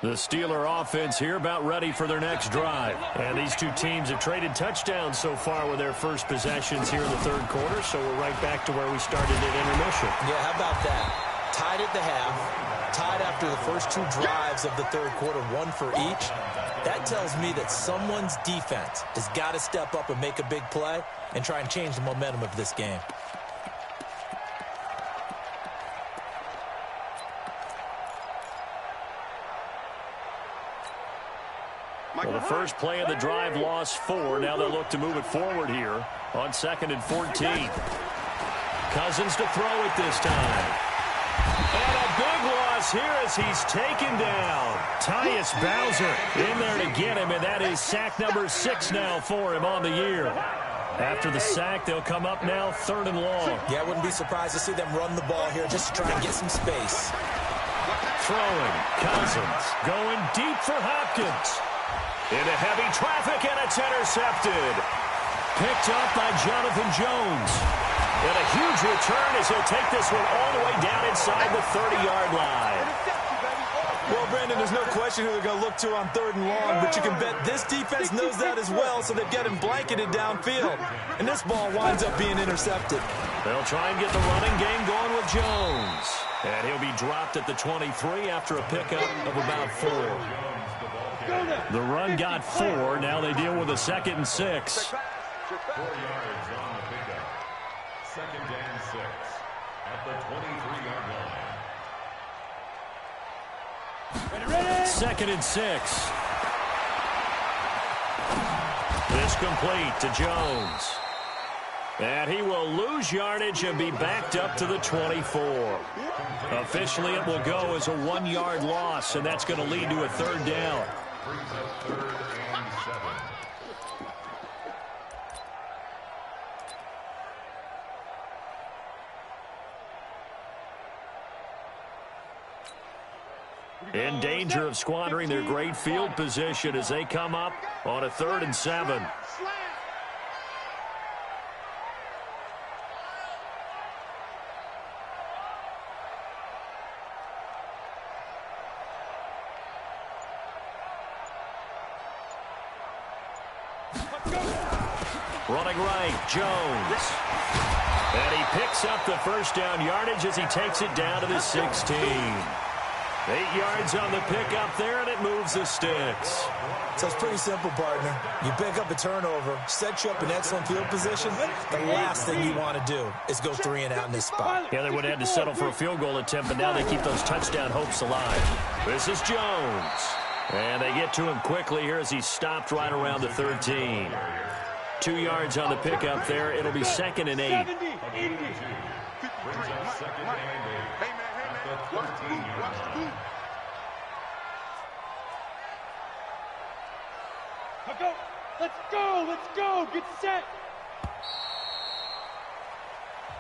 The Steeler offense here about ready for their next drive. And these two teams have traded touchdowns so far with their first possessions here in the third quarter, so we're right back to where we started at intermission. Yeah, how about that? Tied at the half, tied after the first 2 drives of the third quarter, 1 for each. That tells me that someone's defense has got to step up and make a big play and try and change the momentum of this game. Well, the first play of the drive lost 4. Now they'll look to move it forward here on 2nd and 14. Cousins to throw it this time. And a big loss here as he's taken down. Tyus Bowser in there to get him, and that is sack number 6 now for him on the year. After the sack, they'll come up now 3rd and long. Yeah, I wouldn't be surprised to see them run the ball here just to try and get some space. Throwing, Cousins going deep for Hopkins. Into heavy traffic, and it's intercepted. Picked up by Jonathan Jones. And a huge return as he'll take this one all the way down inside the 30-yard line. Well, Brandon, there's no question who they're going to look to on 3rd and long, but you can bet this defense knows that as well, so they've got him blanketed downfield. And this ball winds up being intercepted. They'll try and get the running game going with Jones. And he'll be dropped at the 23 after a pickup of about 4. The run got 4. Now they deal with a 2nd and 6. 4 yards on the pickup. 2nd and 6 at the 23-yard line. 2nd and 6. This complete to Jones. And he will lose yardage and be backed up to the 24. Officially, it will go as a 1-yard loss, and that's going to lead to a 3rd down. Brings up 3rd and 7. In danger of squandering their great field position as they come up on a 3rd and 7. Running right, Jones. And he picks up the 1st down yardage as he takes it down to the 16. 8 yards on the pickup there, and it moves the sticks. So it's pretty simple, partner. You pick up a turnover, set you up in excellent field position. The last thing you want to do is go 3 and out in this spot. Yeah, they would have had to settle for a field goal attempt, but now they keep those touchdown hopes alive. This is Jones. And they get to him quickly here as he's stopped right around the 13. 2 yards on the pickup there. It'll be 2nd and 8. Brings up 2nd and 8. The 13-yard. Let's go! Let's go! Get set!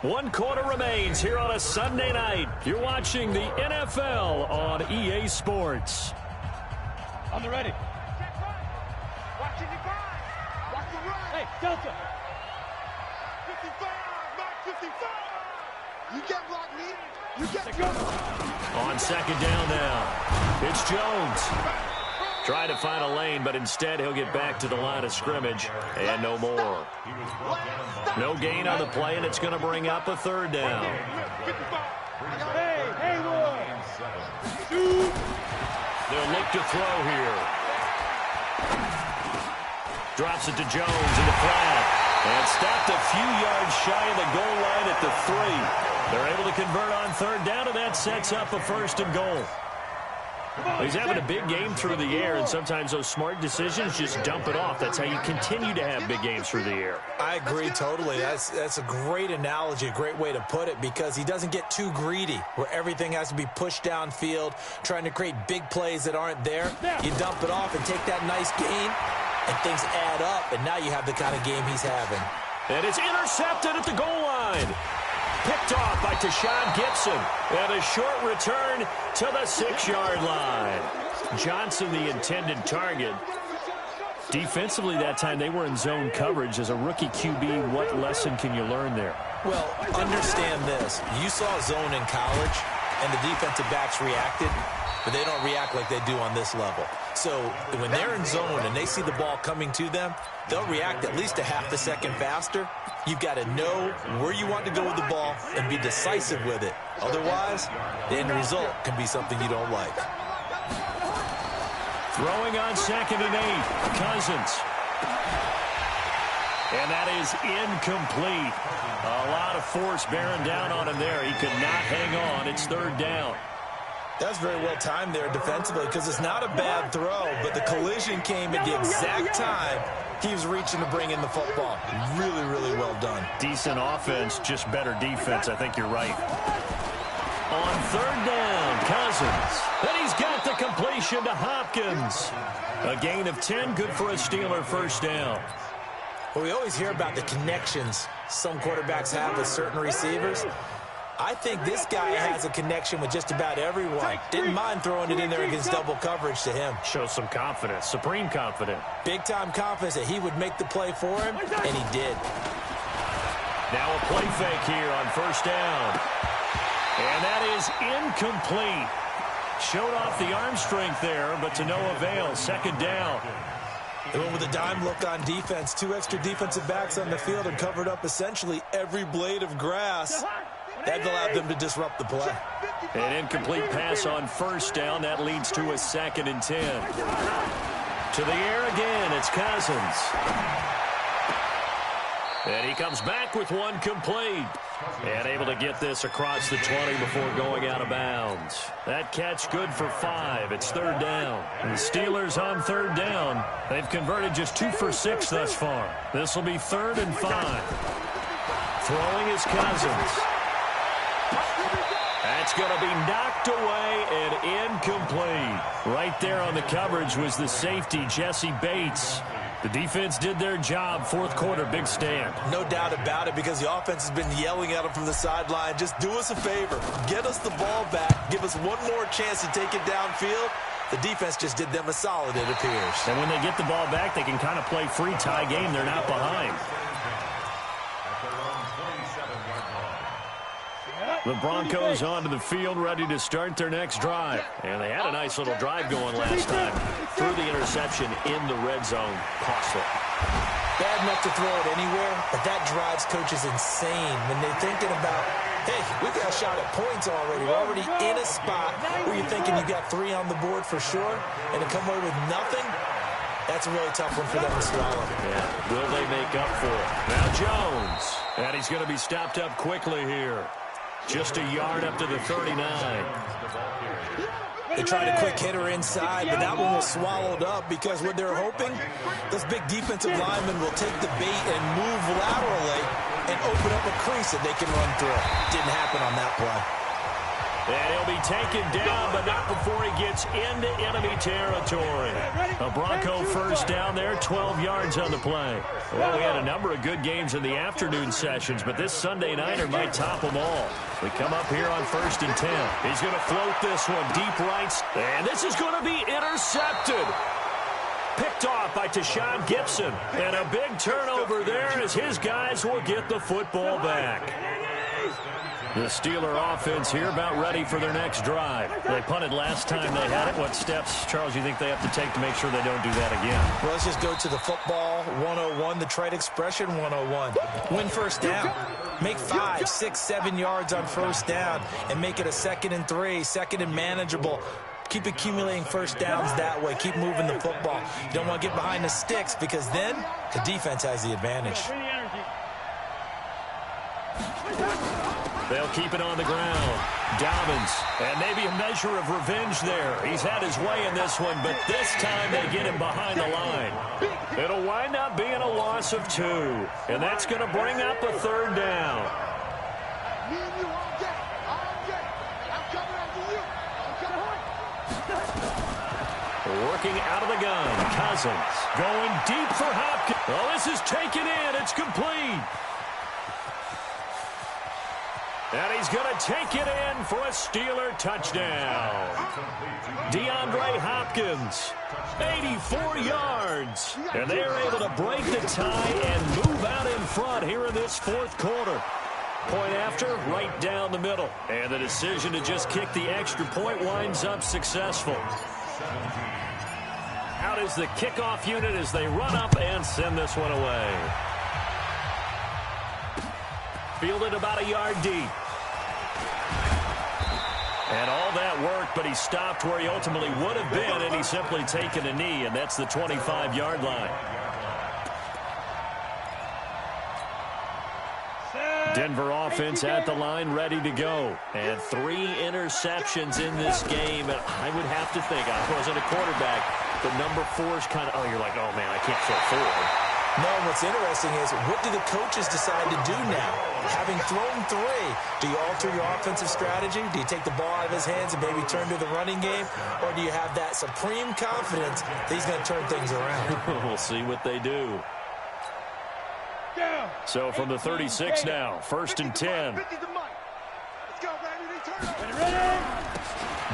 1 quarter remains here on a Sunday night. You're watching the NFL on EA Sports. On the ready. Watch the divide. Watch the right. Hey, Delta. 55, Mike 55. You get blocked, me. You get Let's go. On 2nd down now, it's Jones. Trying to find a lane, but instead he'll get back to the line of scrimmage, and no more. No gain on the play, and it's going to bring up a 3rd down. Hey, Hayward. They'll look to throw here. Drops it to Jones in the flat. And stopped a few yards shy of the goal line at the 3. They're able to convert on 3rd down, and that sets up a 1st and goal. He's having a big game through the air, and sometimes those smart decisions just dump it off. That's how you continue to have big games through the air. I agree totally. That's a great analogy, a great way to put it, because he doesn't get too greedy where everything has to be pushed downfield, trying to create big plays that aren't there. You dump it off and take that nice gain, and things add up, and now you have the kind of game he's having. And it's intercepted at the goal line. Picked off by Tashawn Gibson. And a short return to the 6-yard line. Johnson, the intended target. Defensively that time, they were in zone coverage. As a rookie QB, what lesson can you learn there? Well, understand this. You saw zone in college, and the defensive backs reacted, but they don't react like they do on this level. So when they're in zone and they see the ball coming to them, they'll react at least a half a second faster. You've got to know where you want to go with the ball and be decisive with it. Otherwise, the end result can be something you don't like. Throwing on 2nd and 8, Cousins. And that is incomplete. A lot of force bearing down on him there. He could not hang on. It's 3rd down. That's very well timed there defensively, because it's not a bad throw, but the collision came at the exact time he was reaching to bring in the football. Really, really well done. Decent offense, just better defense. I think you're right. On 3rd down, Cousins. Then he's got the completion to Hopkins. A gain of 10, good for a Steeler 1st down. Well, we always hear about the connections some quarterbacks have with certain receivers. I think this guy has a connection with just about everyone. Didn't mind throwing it in there against double coverage to him. Shows some confidence, supreme confidence. Big-time confidence that he would make the play for him, and he did. Now a play fake here on 1st down. And that is incomplete. Showed off the arm strength there, but to no avail. 2nd down. They went with a dime look on defense. 2 extra defensive backs on the field and covered up essentially every blade of grass. That allowed them to disrupt the play. An incomplete pass on 1st down. That leads to a 2nd and 10. To the air again, it's Cousins. And he comes back with one complete. And able to get this across the 20 before going out of bounds. That catch good for 5. It's third down. And the Steelers on third down. They've converted just 2 for 6 thus far. This will be 3rd and 5. Throwing is Cousins. That's going to be knocked away and incomplete. Right there on the coverage was the safety, Jesse Bates. The defense did their job. Fourth quarter, big stand. No doubt about it, because the offense has been yelling at them from the sideline. Just do us a favor. Get us the ball back. Give us one more chance to take it downfield. The defense just did them a solid, it appears. And when they get the ball back, they can kind of play free tie game. They're not behind. The Broncos onto the field, ready to start their next drive. And they had a nice little drive going last time. Threw the interception in the red zone. Costly. Bad enough to throw it anywhere, but that drives coaches insane when they're thinking about, hey, we've got a shot at points already. We're already in a spot where you're thinking you got 3 on the board for sure, and to come away with nothing, that's a really tough one for them to swallow. Yeah, will they make up for it? Now Jones. And he's going to be stopped up quickly here. Just a yard up to the 39. They tried a quick hitter inside, but that one was swallowed up because what they're hoping, those big defensive linemen will take the bait and move laterally and open up a crease that they can run through. Didn't happen on that play. And he'll be taken down, but not before he gets into enemy territory. A Bronco first down there, 12 yards on the play. Well, we had a number of good games in the afternoon sessions, but this Sunday nighter might top them all. We come up here on 1st and 10. He's going to float this one deep right, and this is going to be intercepted. Picked off by Tashawn Gibson. And a big turnover there as his guys will get the football back. The Steeler offense here about ready for their next drive. They punted last time they had it. What steps, Charles, you think they have to take to make sure they don't do that again? Well, let's just go to the football 101, the trade expression 101. Win first down. Make 5, 6, 7 yards on first down and make it a 2nd and 3, 2nd and manageable. Keep accumulating first downs that way. Keep moving the football. You don't want to get behind the sticks because then the defense has the advantage. They'll keep it on the ground. Dobbins, and maybe a measure of revenge there. He's had his way in this one, but this time they get him behind the line. It'll wind up being a loss of 2, and that's going to bring up a 3rd down. Me and you all day. I'm coming after you. Working out of the gun. Cousins going deep for Hopkins. Oh, this is taken in. It's complete. And he's going to take it in for a Steeler touchdown. DeAndre Hopkins, 84 yards. And they're able to break the tie and move out in front here in this 4th quarter. Point after, right down the middle. And the decision to just kick the extra point winds up successful. Out is the kickoff unit as they run up and send this one away. Fielded about a yard deep. And all that worked, but he stopped where he ultimately would have been, and he's simply taken a knee, and that's the 25-yard line. Denver offense at the line, ready to go. And 3 interceptions in this game. And I would have to think, I wasn't a quarterback, but number 4 is kind of, oh, you're like, oh, man, I can't throw 4. No, what's interesting is, what do the coaches decide to do now? Having thrown 3, do you alter your offensive strategy? Do you take the ball out of his hands and maybe turn to the running game? Or do you have that supreme confidence that he's going to turn things around? We'll see what they do. So from the 36 now, 1st and 10.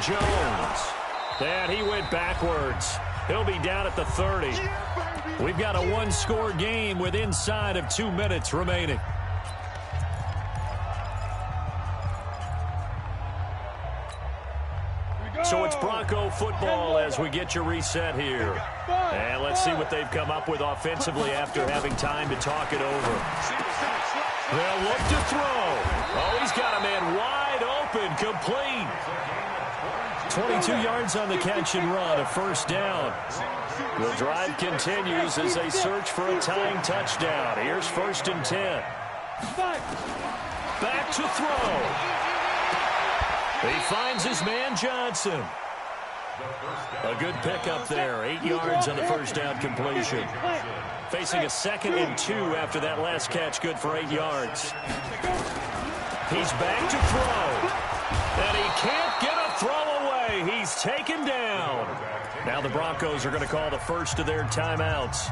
Jones. And he went backwards. He'll be down at the 30. We've got a 1-score game with inside of 2 minutes remaining. So it's Bronco football as we get you reset here. And let's see what they've come up with offensively after having time to talk it over. They'll look to throw. Oh, he's got a man wide open, complete. 22 yards on the catch and run, a first down. The drive continues as they search for a tying touchdown. Here's 1st and 10. Back to throw. He finds his man Johnson. A good pickup there. 8 yards on the first down completion. Facing a 2nd and 2 after that last catch, good for 8 yards. He's back to throw. And he can't get a throw away. He's taken down. Now the Broncos are going to call the first of their timeouts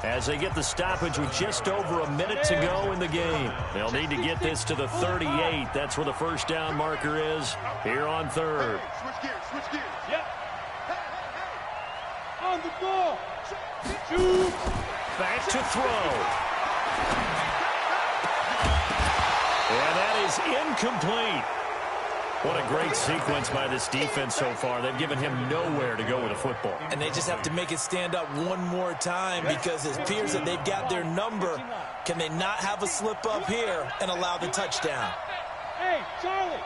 as they get the stoppage with just over a minute to go in the game. They'll need to get this to the 38. That's where the first down marker is here on 3rd. Switch gears. Yep. On the ball. Shoot. Back to throw. And that is incomplete. What a great sequence by this defense so far. They've given him nowhere to go with the football. And they just have to make it stand up one more time because it appears that they've got their number. Can they not have a slip up here and allow the touchdown? Hey, Charlie.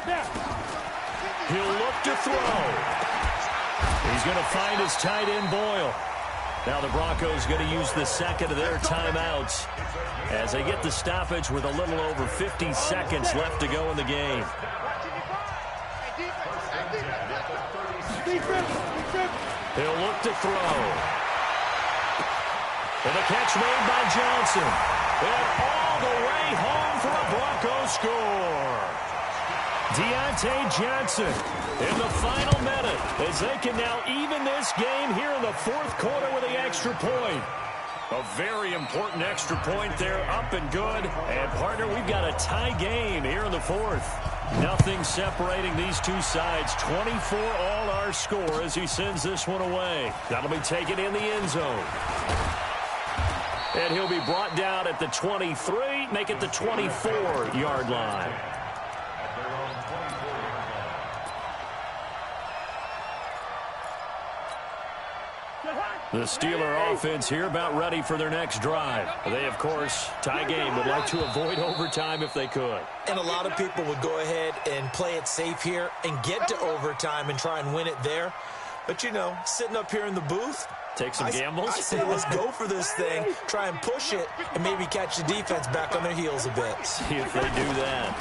Snap. He'll look to throw. He's going to find his tight end Boyle. Now the Broncos going to use the second of their timeouts as they get the stoppage with a little over 50 seconds left to go in the game. He'll look to throw. And the catch made by Johnson. And all the way home for a Broncos score. Deontay Johnson in the final minute as they can now even this game here in the 4th quarter with the extra point. A very important extra point there, up and good. And, partner, we've got a tie game here in the 4th. Nothing separating these two sides. 24 all our score as he sends this one away. That'll be taken in the end zone. And he'll be brought down at the 23, make it the 24-yard line. The Steeler offense here about ready for their next drive. They, of course, tie game, would like to avoid overtime if they could. And a lot of people would go ahead and play it safe here and get to overtime and try and win it there. But, you know, sitting up here in the booth, take some gambles. I say let's go for this thing, try and push it, and maybe catch the defense back on their heels a bit. See if they do that.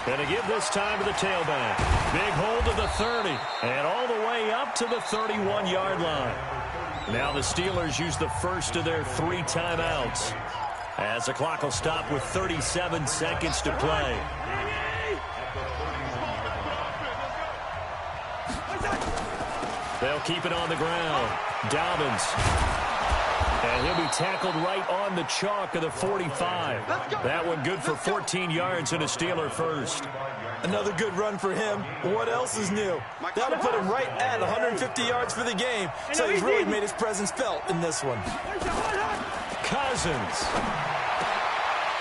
Going to give this time to the tailback. Big hold to the 30, and all the way up to the 31-yard line. Now the Steelers use the first of their 3 timeouts as the clock will stop with 37 seconds to play. They'll keep it on the ground. Dobbins. And he'll be tackled right on the chalk of the 45. That one good for 14 yards and a Steeler first. Another good run for him. What else is new? That'll put him right at 150 yards for the game. So he's really made his presence felt in this one. Cousins.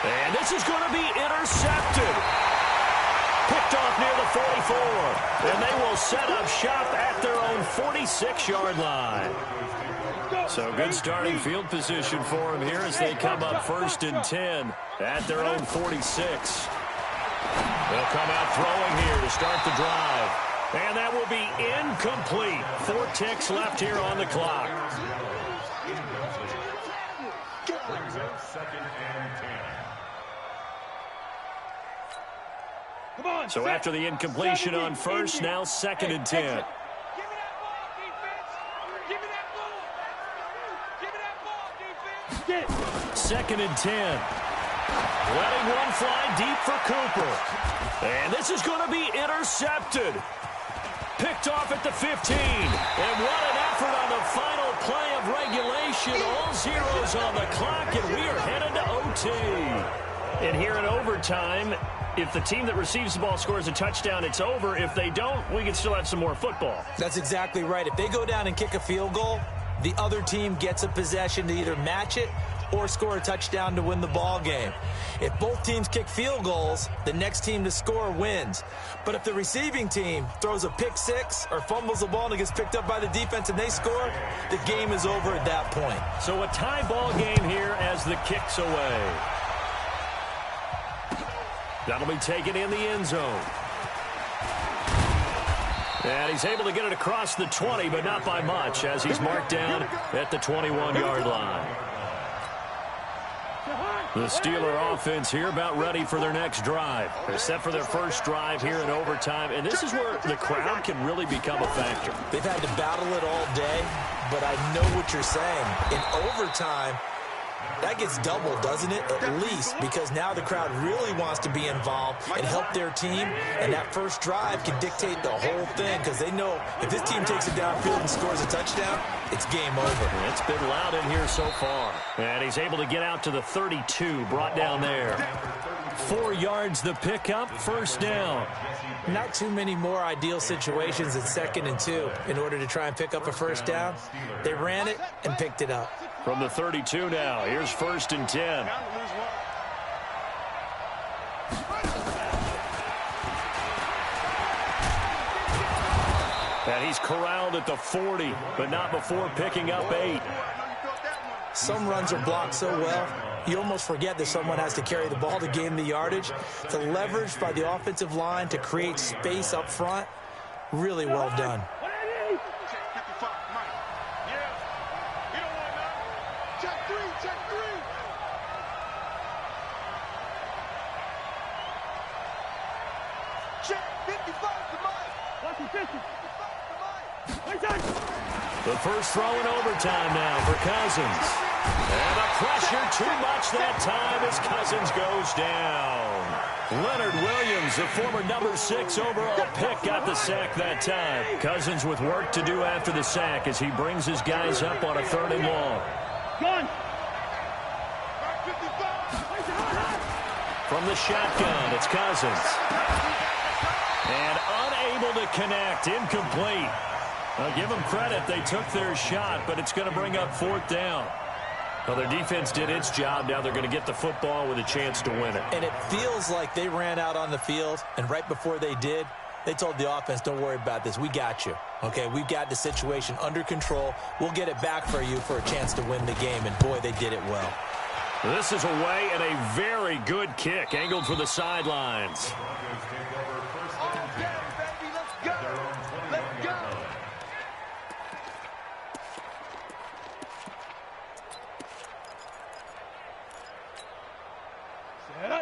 And this is going to be intercepted. Picked off near the 44. And they will set up shop at their own 46-yard line. So good starting field position for them here as they come up 1st and 10 at their own 46. They'll come out throwing here to start the drive. And that will be incomplete. 4 ticks left here on the clock. Brings up 2nd and 10. Come on. So after the incompletion on first, now 2nd and 10. Give me that ball, defense. Give me that ball. Give me that ball, defense. Get it. 2nd and 10. Letting one fly deep for Cooper. And this is going to be intercepted. Picked off at the 15. And what an effort on the final play of regulation. All zeros on the clock, and we are headed to OT. And here in overtime, if the team that receives the ball scores a touchdown, it's over. If they don't, we can still have some more football. That's exactly right. If they go down and kick a field goal, the other team gets a possession to either match it or score a touchdown to win the ball game. If both teams kick field goals, the next team to score wins. But if the receiving team throws a pick six or fumbles the ball and it gets picked up by the defense and they score, the game is over at that point. So a tie ball game here as the kick's away. That'll be taken in the end zone. And he's able to get it across the 20, but not by much, as he's marked down at the 21-yard line. The Steeler offense here about ready for their next drive. They're set for their first drive here in overtime, and this is where the crowd can really become a factor. They've had to battle it all day, but I know what you're saying. In overtime, that gets doubled, doesn't it? At least, because now the crowd really wants to be involved and help their team, and that first drive can dictate the whole thing, because they know if this team takes it downfield and scores a touchdown, it's game over. It's been loud in here so far. And he's able to get out to the 32, brought down there. 4 yards the pickup, first down. Not too many more ideal situations at 2nd and 2 in order to try and pick up a first down. They ran it and picked it up. From the 32 now, here's 1st and 10. And he's corralled at the 40, but not before picking up 8. Some runs are blocked so well, you almost forget that someone has to carry the ball to gain the yardage. The leverage by the offensive line to create space up front, really well done. The first throw in overtime now for Cousins. And the pressure too much that time as Cousins goes down. Leonard Williams, the former number 6 overall pick, got the sack that time. Cousins with work to do after the sack as he brings his guys up on a 3rd and long. From the shotgun, it's Cousins. And unable to connect, incomplete. I'll give them credit. They took their shot, but it's going to bring up 4th down. Well, their defense did its job. Now they're going to get the football with a chance to win it. And it feels like they ran out on the field, and right before they did, they told the offense, don't worry about this. We got you. Okay, we've got the situation under control. We'll get it back for you for a chance to win the game. And, boy, they did it well. This is away and a very good kick, angled for the sidelines.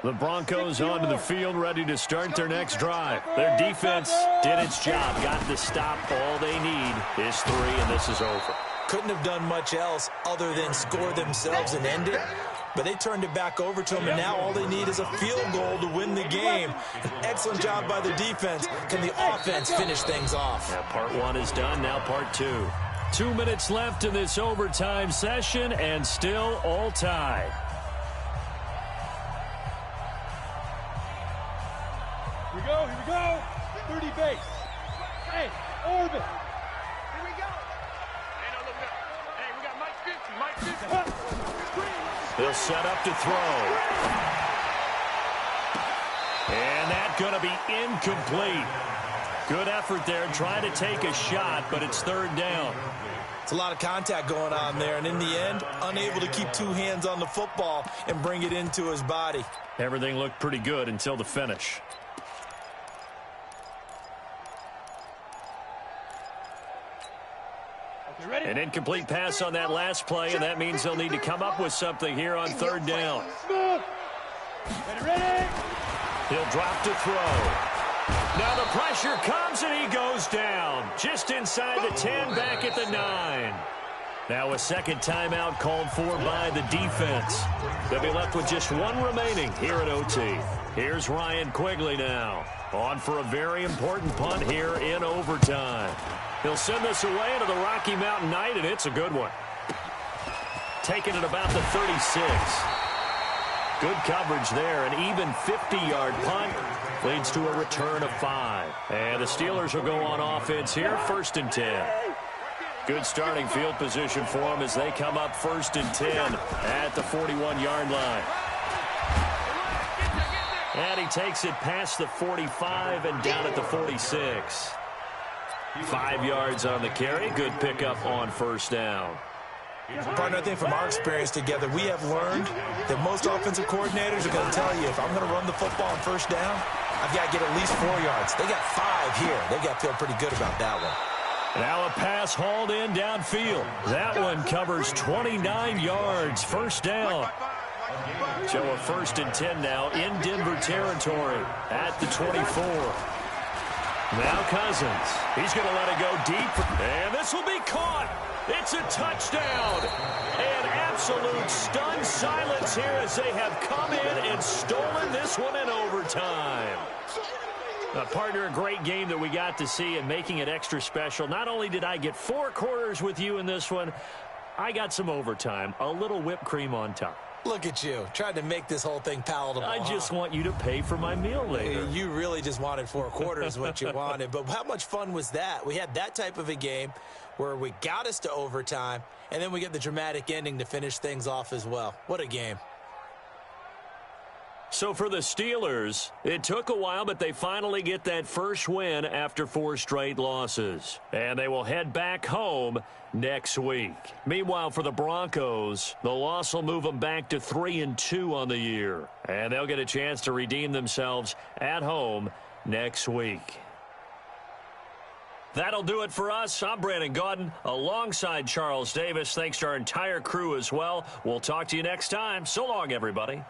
The Broncos onto the field, ready to start their next drive. Their defense did its job, got the stop. All they need is 3, and this is over. Couldn't have done much else other than score themselves and end it. But they turned it back over to them, and now all they need is a field goal to win the game. An excellent job by the defense. Can the offense finish things off? Yeah, part 1 is done, now part 2. 2 minutes left in this overtime session, and still all tied. Here we go. 30 base. Hey, orbit. Here we go. Hey, no, look up. Hey, we got Mike 50. He'll set up to throw. And that's going to be incomplete. Good effort there, trying to take a shot, but it's 3rd down. It's a lot of contact going on there, and in the end, unable to keep 2 hands on the football and bring it into his body. Everything looked pretty good until the finish. An incomplete pass on that last play, and that means they'll need to come up with something here on 3rd down. Ready. He'll drop to throw. Now the pressure comes, and he goes down. Just inside the 10, back at the 9. Now a second timeout called for by the defense. They'll be left with just 1 remaining here at OT. Here's Ryan Quigley now. On for a very important punt here in overtime. He'll send this away into the Rocky Mountain Night, and it's a good one. Taking it about the 36. Good coverage there. An even 50-yard punt leads to a return of 5. And the Steelers will go on offense here, 1st and 10. Good starting field position for them as they come up 1st and 10 at the 41-yard line. And he takes it past the 45 and down at the 46. 5 yards on the carry. Good pickup on 1st down. Partner, I think from our experience together, we have learned that most offensive coordinators are going to tell you, if I'm going to run the football on 1st down, I've got to get at least 4 yards. They got 5 here. They got to feel pretty good about that one. Now a pass hauled in downfield. That one covers 29 yards. First down. So a 1st and 10 now in Denver territory at the 24. Now Cousins. He's going to let it go deep. And this will be caught. It's a touchdown. And absolute stunned silence here as they have come in and stolen this one in overtime. Partner, a great game that we got to see and making it extra special. Not only did I get 4 quarters with you in this one, I got some overtime, a little whipped cream on top. Look at you, trying to make this whole thing palatable. I just want you to pay for my meal later. You really just wanted 4 quarters, what you wanted. But how much fun was that? We had that type of a game where we got us to overtime, and then we get the dramatic ending to finish things off as well. What a game. So for the Steelers, it took a while, but they finally get that first win after 4 straight losses. And they will head back home next week. Meanwhile, for the Broncos, the loss will move them back to 3-2 on the year. And they'll get a chance to redeem themselves at home next week. That'll do it for us. I'm Brandon Gaudin alongside Charles Davis. Thanks to our entire crew as well. We'll talk to you next time. So long, everybody.